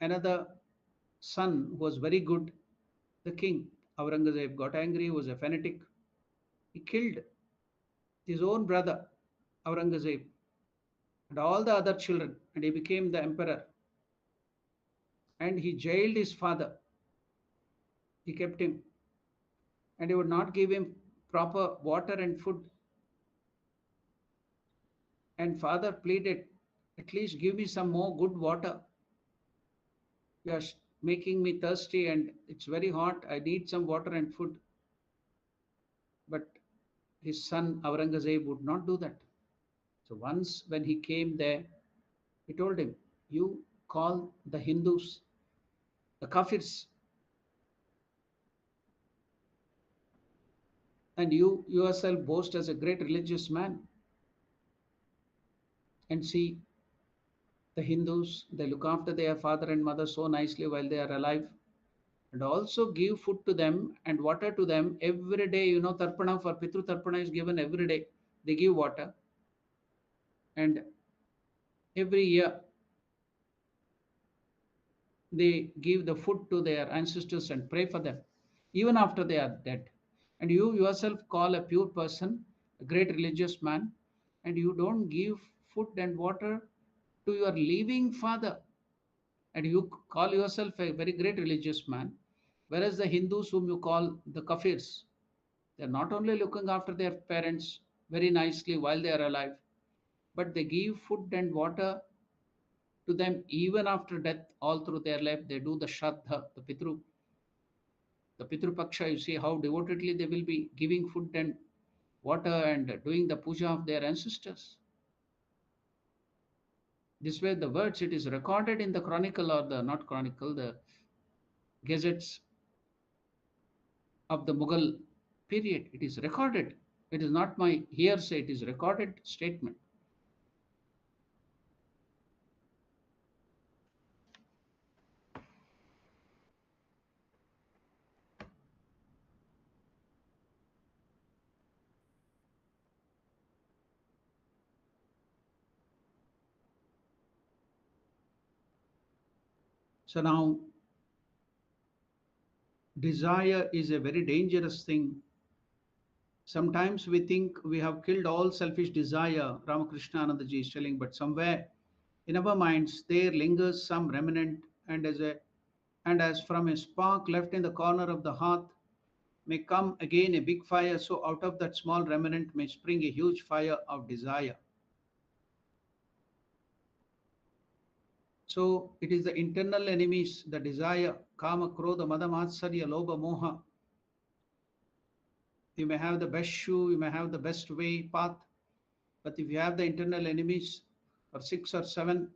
another son who was very good, the king. Aurangzeb got angry, was a fanatic. He killed his own brother, Aurangzeb, and all the other children, and he became the emperor. And he jailed his father. He kept him, and he would not give him proper water and food. And father pleaded, at least give me some more good water. You are making me thirsty and it's very hot. I need some water and food. But his son Aurangzeb would not do that. So once when he came there, he told him, you call the Hindus, the Kafirs, and you yourself boast as a great religious man. And see, the Hindus, they look after their father and mother so nicely while they are alive, and also give food to them and water to them every day. You know, Tarpana for Pitru Tarpana is given every day. They give water, and every year they give the food to their ancestors and pray for them, even after they are dead. And you yourself call a pure person, a great religious man, and you don't give food and water to your living father. And you call yourself a very great religious man, whereas the Hindus, whom you call the kafirs, they're not only looking after their parents very nicely while they are alive, but they give food and water to them even after death, all through their life. They do the shraddha, the Pitru Paksha. You see how devotedly they will be giving food and water and doing the puja of their ancestors. This way, the words, it is recorded in the chronicle, or the not chronicle, the gazettes of the Mughal period. It is recorded. It is not my hearsay, it is recorded statement. So now, desire is a very dangerous thing. Sometimes we think we have killed all selfish desire, Ramakrishna Anandaji is telling, but somewhere in our minds there lingers some remnant, and as from a spark left in the corner of the hearth may come again a big fire, so out of that small remnant may spring a huge fire of desire. So it is the internal enemies, the desire, kama, krodha, mada, matsarya, lobha, moha. You may have the best shoe, you may have the best way, path, but if you have the internal enemies, or 6 or 7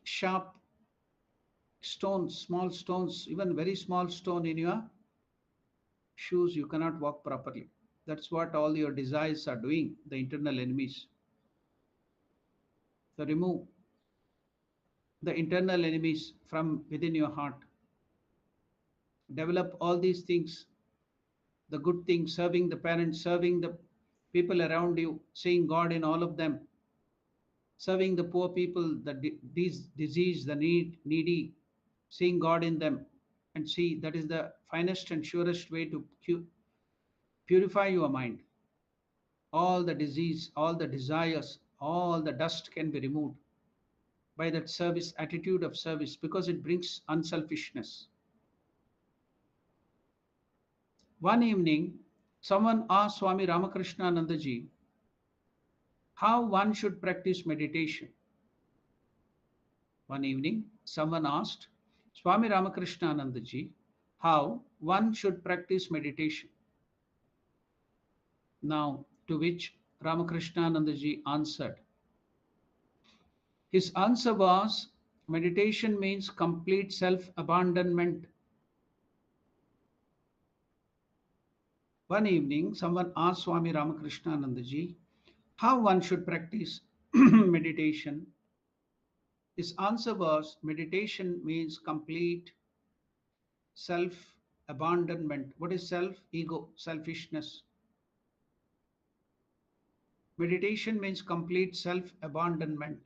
sharp stones, small stones, even very small stone in your shoes, you cannot walk properly. That's what all your desires are doing, the internal enemies. So remove the internal enemies from within your heart. Develop all these things, the good things, serving the parents, serving the people around you, seeing God in all of them, serving the poor people, the disease, the needy, seeing God in them, and see that is the finest and surest way to purify your mind. All the disease, all the desires, all the dust can be removed by that service, attitude of service, because it brings unselfishness. One evening, someone asked Swami Ramakrishna Nandaji how one should practice meditation. One evening, someone asked Swami Ramakrishna Nandaji how one should practice meditation. Now, to which Ramakrishna Nandaji answered. His answer was, meditation means complete self abandonment. One evening, someone asked Swami Ramakrishna Nandaji how one should practice meditation. His answer was, meditation means complete self abandonment. What is self? Ego, selfishness. Meditation means complete self abandonment.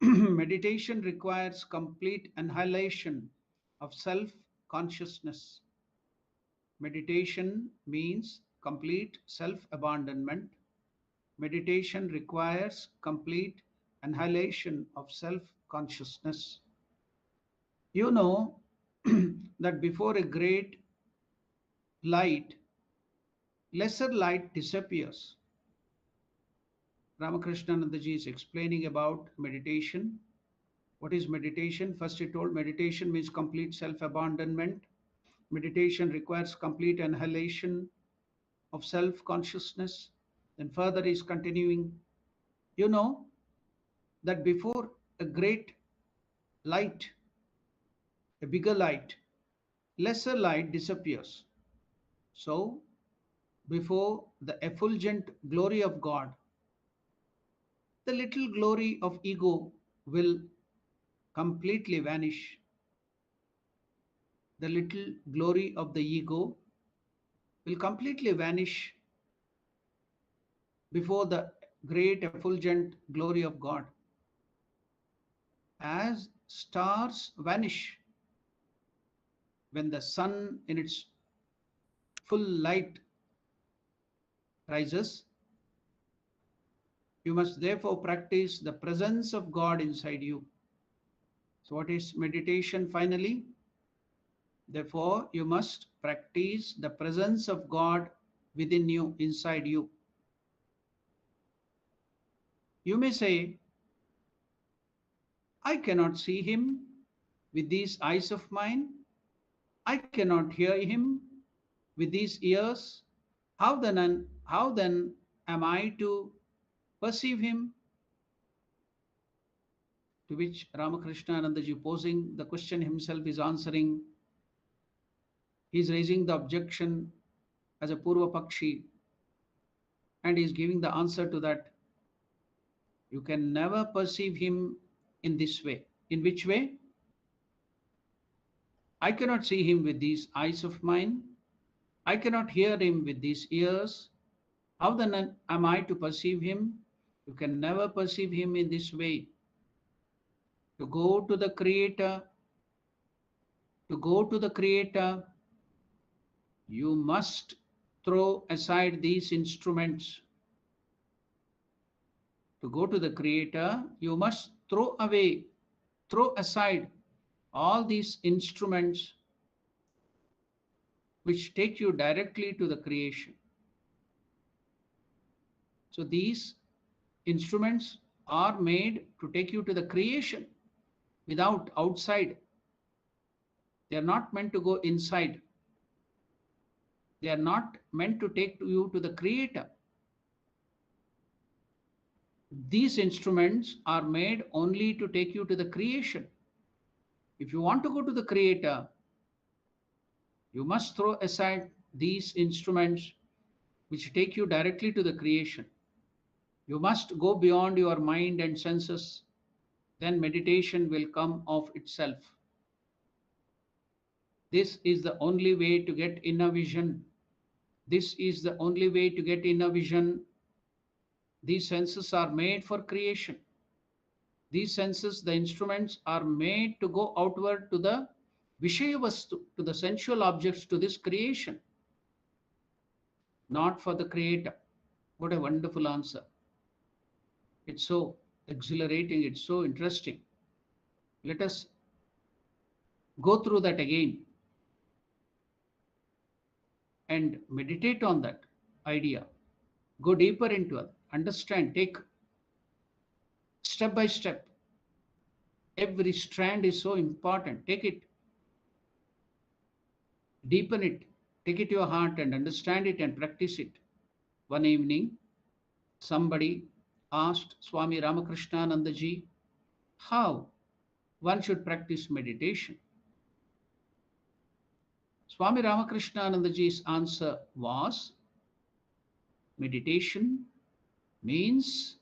Meditation requires complete annihilation of self consciousness. Meditation means complete self abandonment. Meditation requires complete annihilation of self consciousness. You know that before a great light, lesser light disappears. Ramakrishna Nandaji is explaining about meditation. What is meditation? First, he told meditation means complete self abandonment. Meditation requires complete annihilation of self consciousness. Then, further, he is continuing. You know that before a great light, a bigger light, lesser light disappears. So, before the effulgent glory of God, the little glory of ego will completely vanish. The little glory of the ego will completely vanish before the great effulgent glory of God. As stars vanish when the sun in its full light rises, you must therefore practice the presence of God inside you. So, what is meditation finally? Therefore, you must practice the presence of God within you, inside you. You may say, I cannot see him with these eyes of mine. I cannot hear him with these ears. How then am I to perceive him? To which Ramakrishna Anandaji, posing the question himself, is answering. He is raising the objection as a Purva Pakshi, and he is giving the answer to that. You can never perceive him in this way. In which way? I cannot see him with these eyes of mine. I cannot hear him with these ears. How then am I to perceive him? You can never perceive him in this way. To go to the Creator, you must throw aside these instruments. To go to the Creator, you must throw aside all these instruments which take you directly to the creation. So these instruments are made to take you to the creation without outside. They are not meant to go inside. They are not meant to take you to the Creator. These instruments are made only to take you to the creation. If you want to go to the Creator, you must throw aside these instruments which take you directly to the creation. You must go beyond your mind and senses. Then meditation will come of itself. This is the only way to get inner vision. This is the only way to get inner vision. These senses are made for creation. These senses, the instruments, are made to go outward to the Vishaya Vastu, to the sensual objects, to this creation, not for the Creator. What a wonderful answer. It's so exhilarating, it's so interesting. Let us go through that again and meditate on that idea. Go deeper into it. Understand, take step by step. Every strand is so important. Take it, deepen it, take it to your heart and understand it and practice it. One evening, somebody asked Swami Ramakrishna Nandaji how one should practice meditation. Swami Ramakrishna Nandaji's answer was, meditation means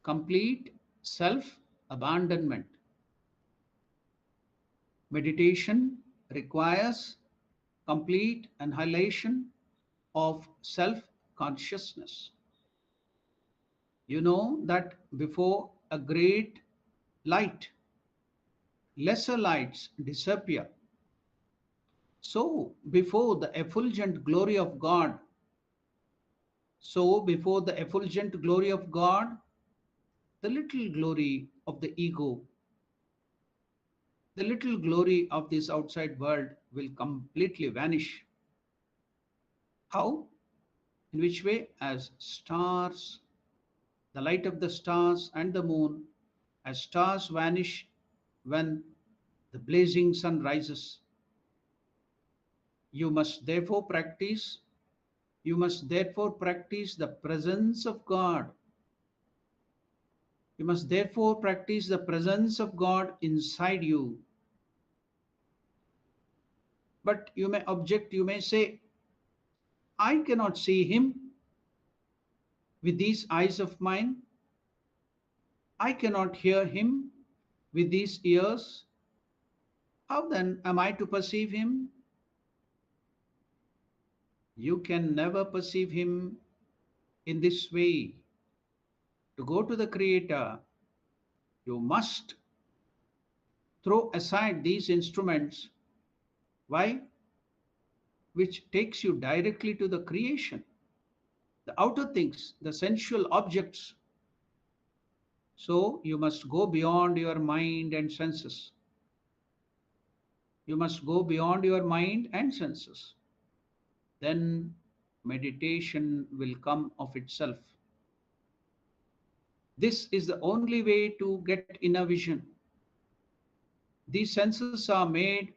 complete self-abandonment. Meditation requires complete annihilation of self-consciousness. You know that before a great light, lesser lights disappear. So before the effulgent glory of God, the little glory of the ego, the little glory of this outside world will completely vanish. How? In which way? As stars, the light of the stars and the moon, as stars vanish when the blazing sun rises. You must therefore practice the presence of God. You must therefore practice the presence of God inside you. But you may object, you may say, I cannot see him with these eyes of mine. I cannot hear him with these ears. How then am I to perceive him? You can never perceive him in this way. To go to the Creator, you must throw aside these instruments. Why? which takes you directly to the creation, the outer things, the sensual objects. So you must go beyond your mind and senses. You must go beyond your mind and senses. Then meditation will come of itself. This is the only way to get inner vision. These senses are made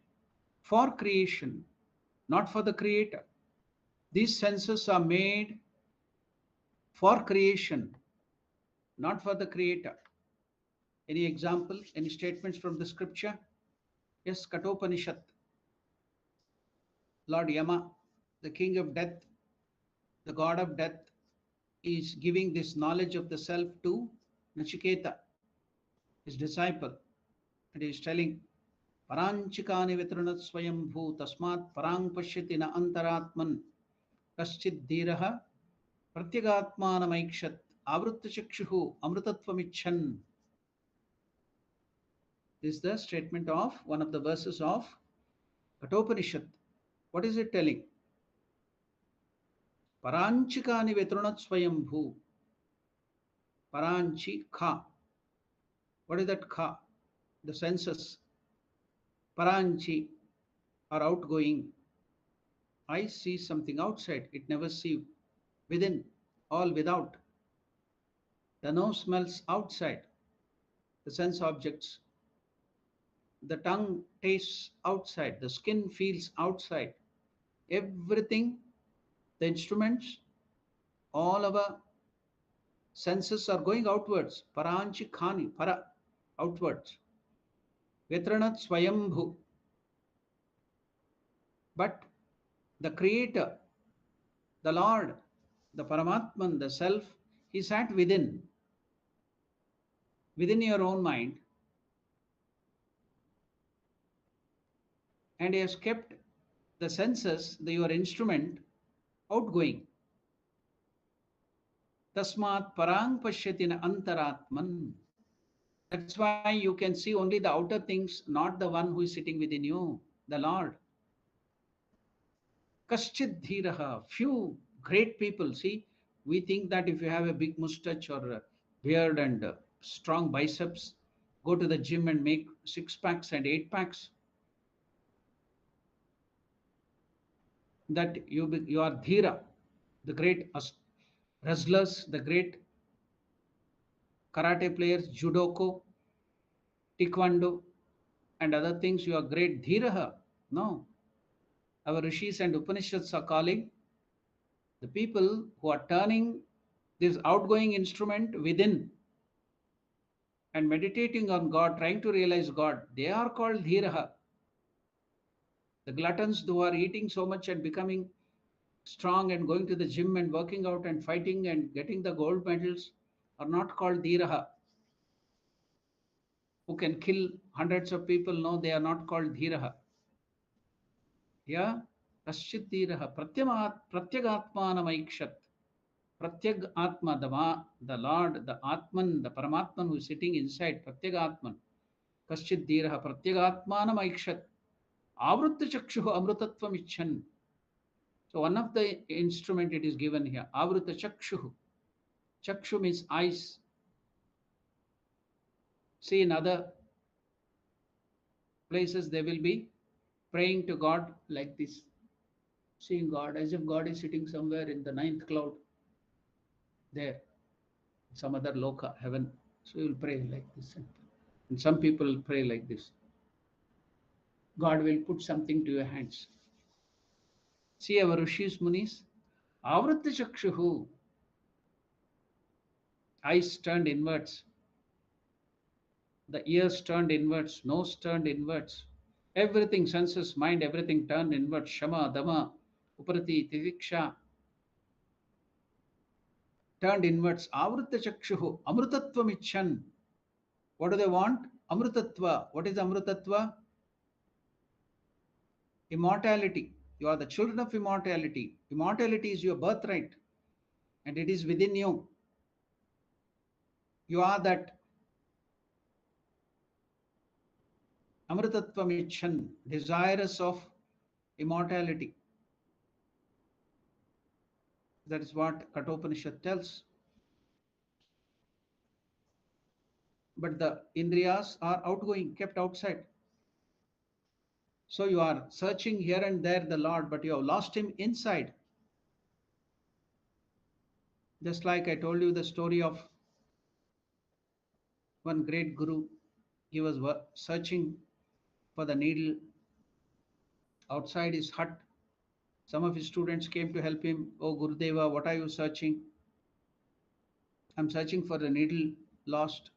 for creation, not for the creator. These senses are made for creation, not for the creator. Any example, any statements from the scripture? Yes, Katopanishad. Lord Yama, the king of death, the god of death, is giving this knowledge of the self to Nachiketa, his disciple. And he is telling, Paranchikani vitranat swayambhu tasmat parang pashyati na antaratman kaschid dhiraha pratyagatmanamaikshat avruttachakshuhu amrutatvamichan. This is the statement of one of the verses of Katopanishad. What is it telling? Paranchikani vetrunat swayambhu. Paranchi kha. What is that kha? The senses. Paranchi are outgoing. I see something outside. It never see within, all without. The nose smells outside. The sense objects. The tongue tastes outside. The skin feels outside. Everything, the instruments, all our senses are going outwards. Paranchi khani, para, outwards. Vetranat swayambhu. But the creator, the Lord, the Paramatman, the self, he sat within your own mind, and he has kept the senses, your instrument, outgoing. Tasmat parang pashyatina antaratman. That's why you can see only the outer things, not the one who is sitting within you, the Lord. Kaschid dhiraha, few great people. See, we think that if you have a big mustache or a beard and strong biceps, go to the gym and make 6 packs and 8 packs, that you are dhira, the great wrestlers, the great karate players, judoko, taekwondo, and other things, you are great dhiraha. No. Our rishis and Upanishads are calling the people who are turning this outgoing instrument within and meditating on God, trying to realize God, they are called dhiraha. The gluttons who are eating so much and becoming strong and going to the gym and working out and fighting and getting the gold medals are not called dhiraha. Who can kill hundreds of people, no, they are not called dhiraha. Yeah, kaschit dhiraha pratyagatmanamaikshat. Pratyag Atma, the Lord, the Atman, the Paramatman who is sitting inside, Pratyag Atman. Kaschid dhiraha pratyagatmanam aikshat. Avrutta chakshuhu amrutatvam icchan. So one of the instrument it is given here, Avrutta chakshuhu. Chakshu means eyes. See, in other places they will be praying to God like this, seeing God as if God is sitting somewhere in the ninth cloud, there, some other loka, heaven. So you will pray like this. And some people will pray like this. God will put something to your hands. See our rishis, munis, Avritta chakshuhu, eyes turned inwards, the ears turned inwards, nose turned inwards, everything, senses, mind, everything turned inwards. Shama, Dama, Uparati, Titiksha, turned inwards. Avritta chakshuhu, amrutatvam icchan. What do they want? Amrutatva. What is amrutatva? Immortality. You are the children of immortality. Immortality is your birthright, and it is within you. You are that Amritatvam icchan, desirous of immortality. That is what Kathopanishad tells. But the Indriyas are outgoing, kept outside. So you are searching here and there the Lord, but you have lost him inside. Just like I told you the story of one great guru. He was searching for the needle outside his hut. Some of his students came to help him. Oh Gurudeva, what are you searching? I'm searching for the needle lost.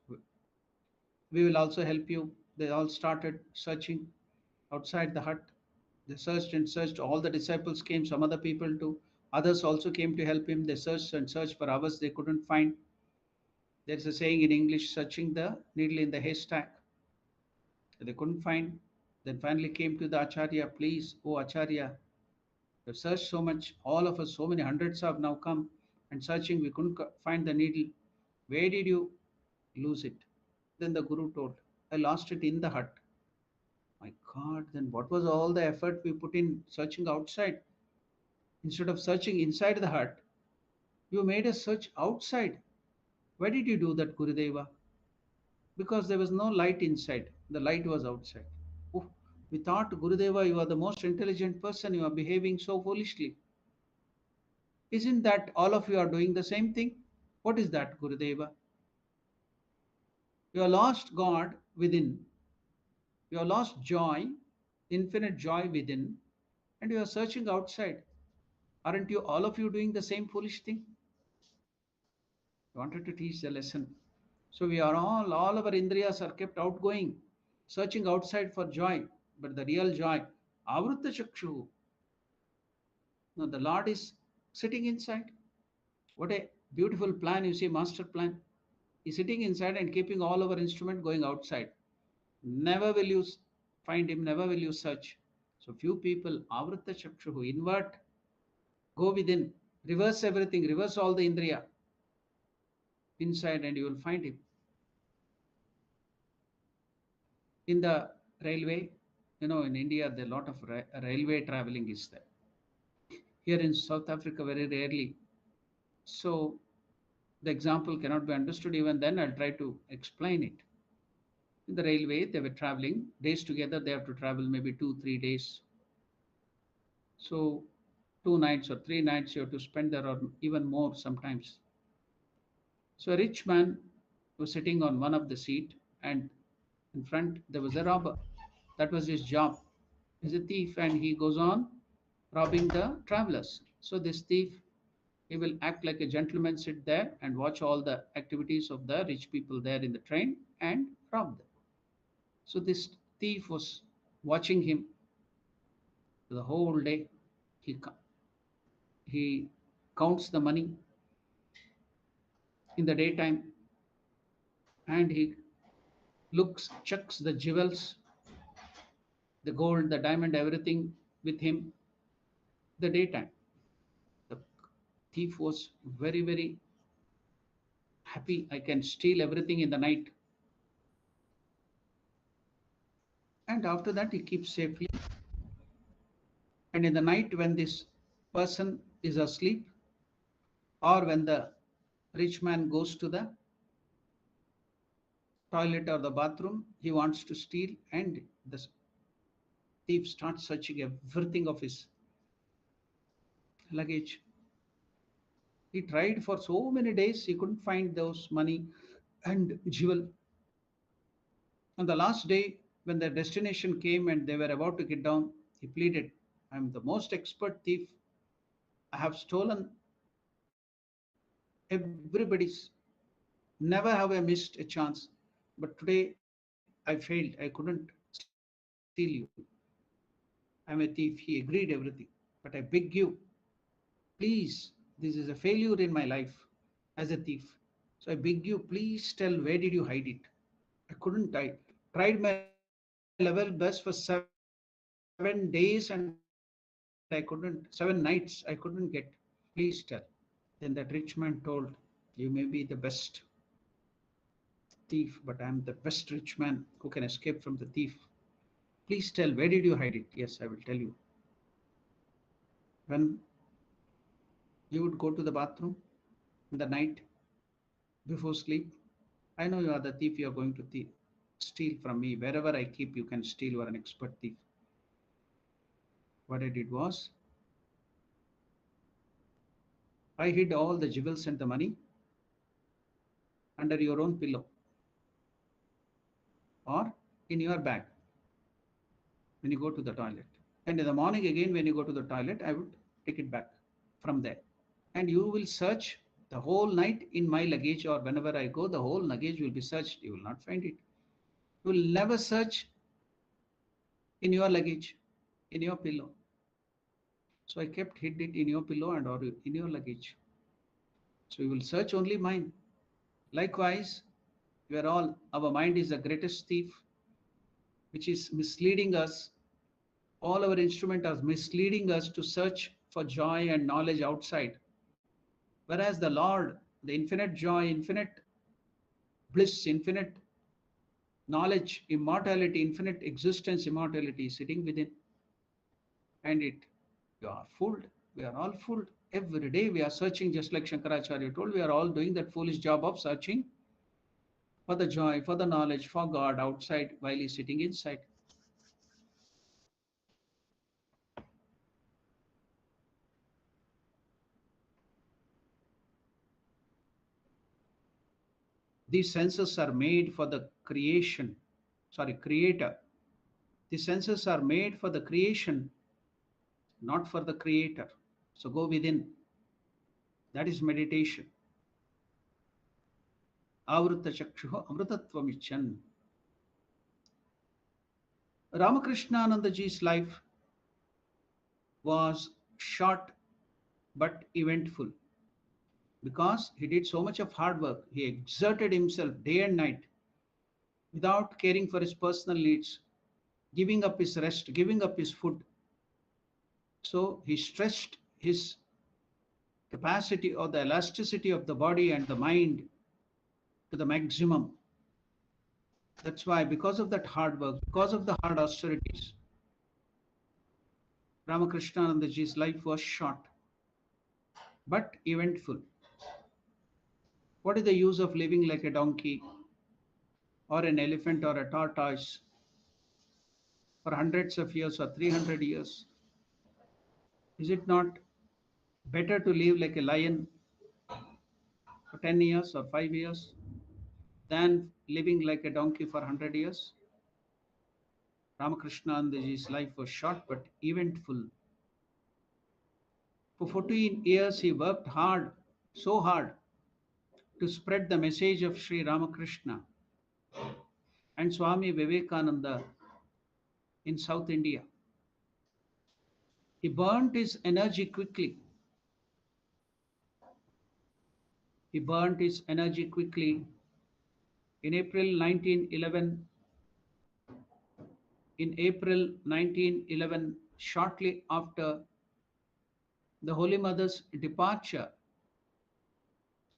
We will also help you. They all started searching outside the hut. They searched and searched. All the disciples came, some other people too. Others also came to help him. They searched and searched for hours. They couldn't find. There's a saying in English, searching the needle in the haystack. They couldn't find. Then finally came to the Acharya, please, oh Acharya, we've searched so much, all of us, so many hundreds have now come and searching, we couldn't find the needle. Where did you lose it? Then the Guru told, I lost it in the hut. My God, then what was all the effort we put in searching outside? Instead of searching inside the hut, you made us search outside. Why did you do that, Gurudeva? Because there was no light inside, the light was outside. Oh, we thought, Gurudeva, you are the most intelligent person, you are behaving so foolishly. Isn't that all of you are doing the same thing? What is that, Gurudeva? You have lost God within, you have lost joy, infinite joy within, and you are searching outside. Aren't you all of you doing the same foolish thing? I wanted to teach the lesson. So we are all our indriyas are kept outgoing, searching outside for joy, but the real joy, avruta chakshu. No, the Lord is sitting inside. What a beautiful plan, you see, master plan. He's sitting inside and keeping all our instrument going outside. Never will you find him, never will you search. So few people, avrita chakshu, invert, go within, reverse everything, reverse all the indriya inside and you will find him. In the railway, in India, there are a lot of railway traveling is there. Here in South Africa, very rarely. So the example cannot be understood even then. I'll try to explain it. In the railway, they were traveling days together. They have to travel maybe 2, 3 days. So 2 nights or 3 nights you have to spend there or even more sometimes. So a rich man was sitting on one of the seat and in front there was a robber. That was his job. He's a thief and he goes on robbing the travelers. So this thief, he will act like a gentleman, sit there and watch all the activities of the rich people there in the train and rob them. So this thief was watching him the whole day. He he counts the money in the daytime and he looks, checks the jewels, the gold, the diamond, everything with him the daytime. The thief was very, very happy. I can steal everything in the night. And after that, he keeps safely. And in the night, when this person is asleep, or when the rich man goes to the toilet or the bathroom, he wants to steal, and the thief starts searching everything of his luggage. He tried for so many days, he couldn't find those money and jewel. On the last day, when their destination came and they were about to get down, he pleaded, I'm the most expert thief. I have stolen everybody's. Never have I missed a chance. But today I failed. I couldn't steal you. I'm a thief. He agreed everything. But I beg you, please, this is a failure in my life as a thief. So I beg you, please tell where did you hide it? I couldn't. I tried my level best for 7 days and I couldn't. 7 nights I couldn't get. Please tell. Then that rich man told, you may be the best thief, but I am the best rich man who can escape from the thief. Please tell, where did you hide it? Yes, I will tell you. When You would go to the bathroom in the night before sleep. I know you are the thief, you are going to steal from me. Wherever I keep, you can steal. You are an expert thief. What I did was, I hid all the jewels and the money under your own pillow or in your bag when you go to the toilet. And in the morning again, when you go to the toilet, I would take it back from there. And you will search the whole night in my luggage, or whenever I go, the whole luggage will be searched. You will not find it. You will never search in your luggage, in your pillow. So I kept hid it in your pillow and or in your luggage. So you will search only mine. Likewise, we are all, our mind is the greatest thief, which is misleading us. All our instruments are misleading us to search for joy and knowledge outside. Whereas the Lord, the infinite joy, infinite bliss, infinite knowledge, immortality, infinite existence, immortality is sitting within. And you are fooled. We are all fooled. Every day we are searching, just like Shankaracharya told, we are all doing that foolish job of searching for the joy, for the knowledge, for God outside while he's sitting inside. These senses are made for the creator. These senses are made for the creation, not for the creator. So go within. That is meditation. Avruta chakshuha amrutatvamichan. Ramakrishna ji's life was short but eventful because he did so much of hard work. He exerted himself day and night without caring for his personal needs, giving up his rest, giving up his food. So he stretched his capacity or the elasticity of the body and the mind to the maximum. That's why, because of that hard work, because of the hard austerities, Ramakrishna ji's life was short but eventful. What is the use of living like a donkey or an elephant or a tortoise for hundreds of years or 300 years? Is it not better to live like a lion for 10 years or 5 years than living like a donkey for 100 years? Ramakrishnaji's life was short but eventful. For 14 years, he worked hard, so hard, to spread the message of Sri Ramakrishna and Swami Vivekananda in South India. He burnt his energy quickly. He burnt his energy quickly in April 1911. In April 1911, shortly after the Holy Mother's departure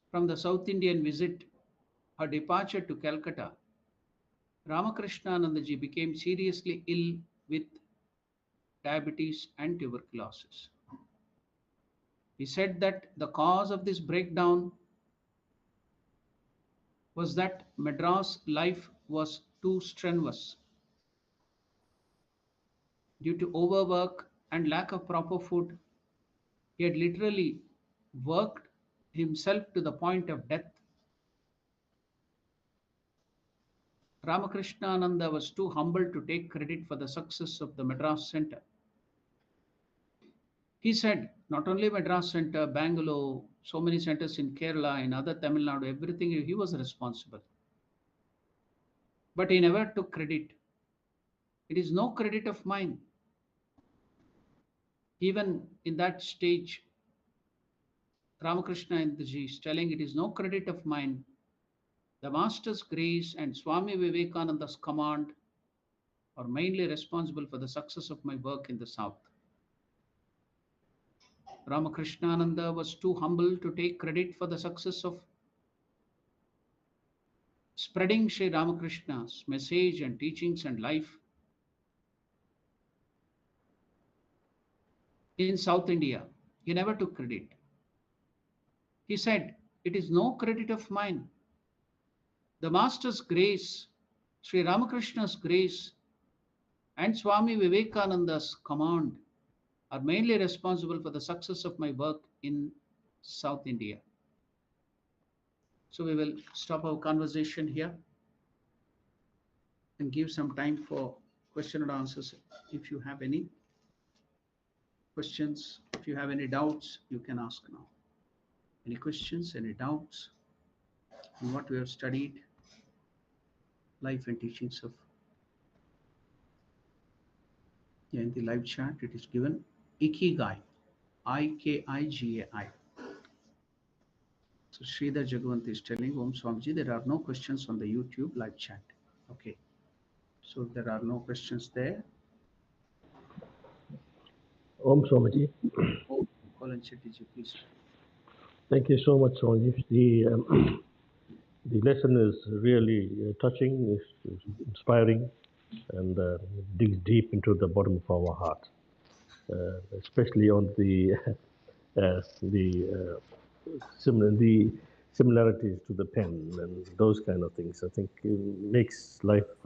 from the South Indian visit, her departure to Calcutta, Ramakrishna became seriously ill with diabetes and tuberculosis. He said that the cause of this breakdown was that Madras life was too strenuous. Due to overwork and lack of proper food, he had literally worked himself to the point of death. Ramakrishna was too humble to take credit for the success of the Madras Center. He said, not only Madras Center, Bangalore, so many centers in Kerala, in other Tamil Nadu, everything he was responsible. But he never took credit. It is no credit of mine. Even in that stage, Ramakrishna is telling it is no credit of mine. The Master's grace and Swami Vivekananda's command are mainly responsible for the success of my work in the South. Ramakrishna was too humble to take credit for the success of spreading Sri Ramakrishna's message and teachings and life in South India. He never took credit. He said, "It is no credit of mine. The Master's grace, Sri Ramakrishna's grace, and Swami Vivekananda's command are mainly responsible for the success of my work in South India." So we will stop our conversation here and give some time for question and answers. If you have any questions, if you have any doubts, you can ask now. Any questions, any doubts on what we have studied, life and teachings of, yeah, in the live chat it is given Ikigai, Ikigai. So Sridhar Jagavant is telling, Om Swamiji, there are no questions on the YouTube live chat. Okay. So if there are no questions there, Om Swamiji. oh, Colin Chetty, please. Thank you so much, Swamiji. The lesson is really touching, is inspiring, and digs deep into the bottom of our heart, especially on the the similarities to the pen and those kind of things. I think it makes life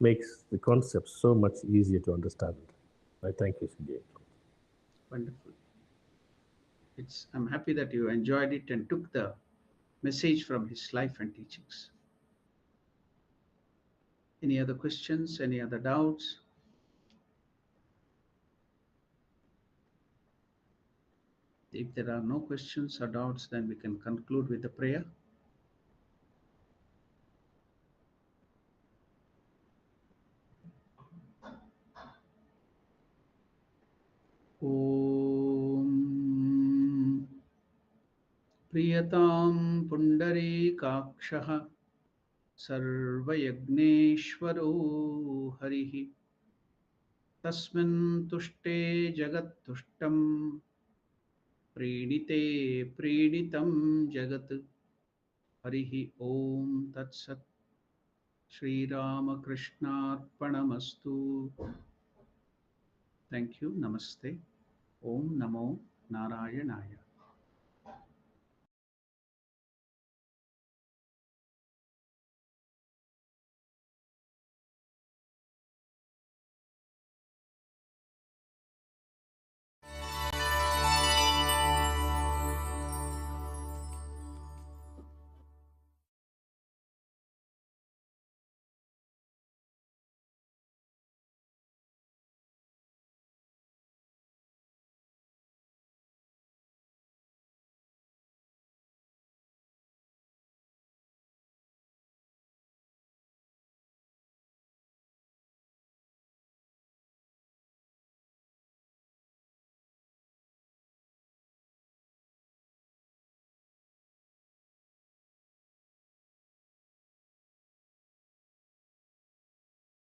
makes the concepts so much easier to understand. I thank you again. Wonderful. I'm happy that you enjoyed it and took the message from his life and teachings. Any other questions? Any other doubts? If there are no questions or doubts, then we can conclude with the prayer. Om Priyatam Pundarikakshaha Sarvayagneshwaro Harihi Tasmin Tushte Jagat Tushtam Prenite Prenitam Jagat Harihi Om Tat Sat Sri Ramakrishnaarpanamastu. Thank you. Namaste. Om Namo Narayanaya.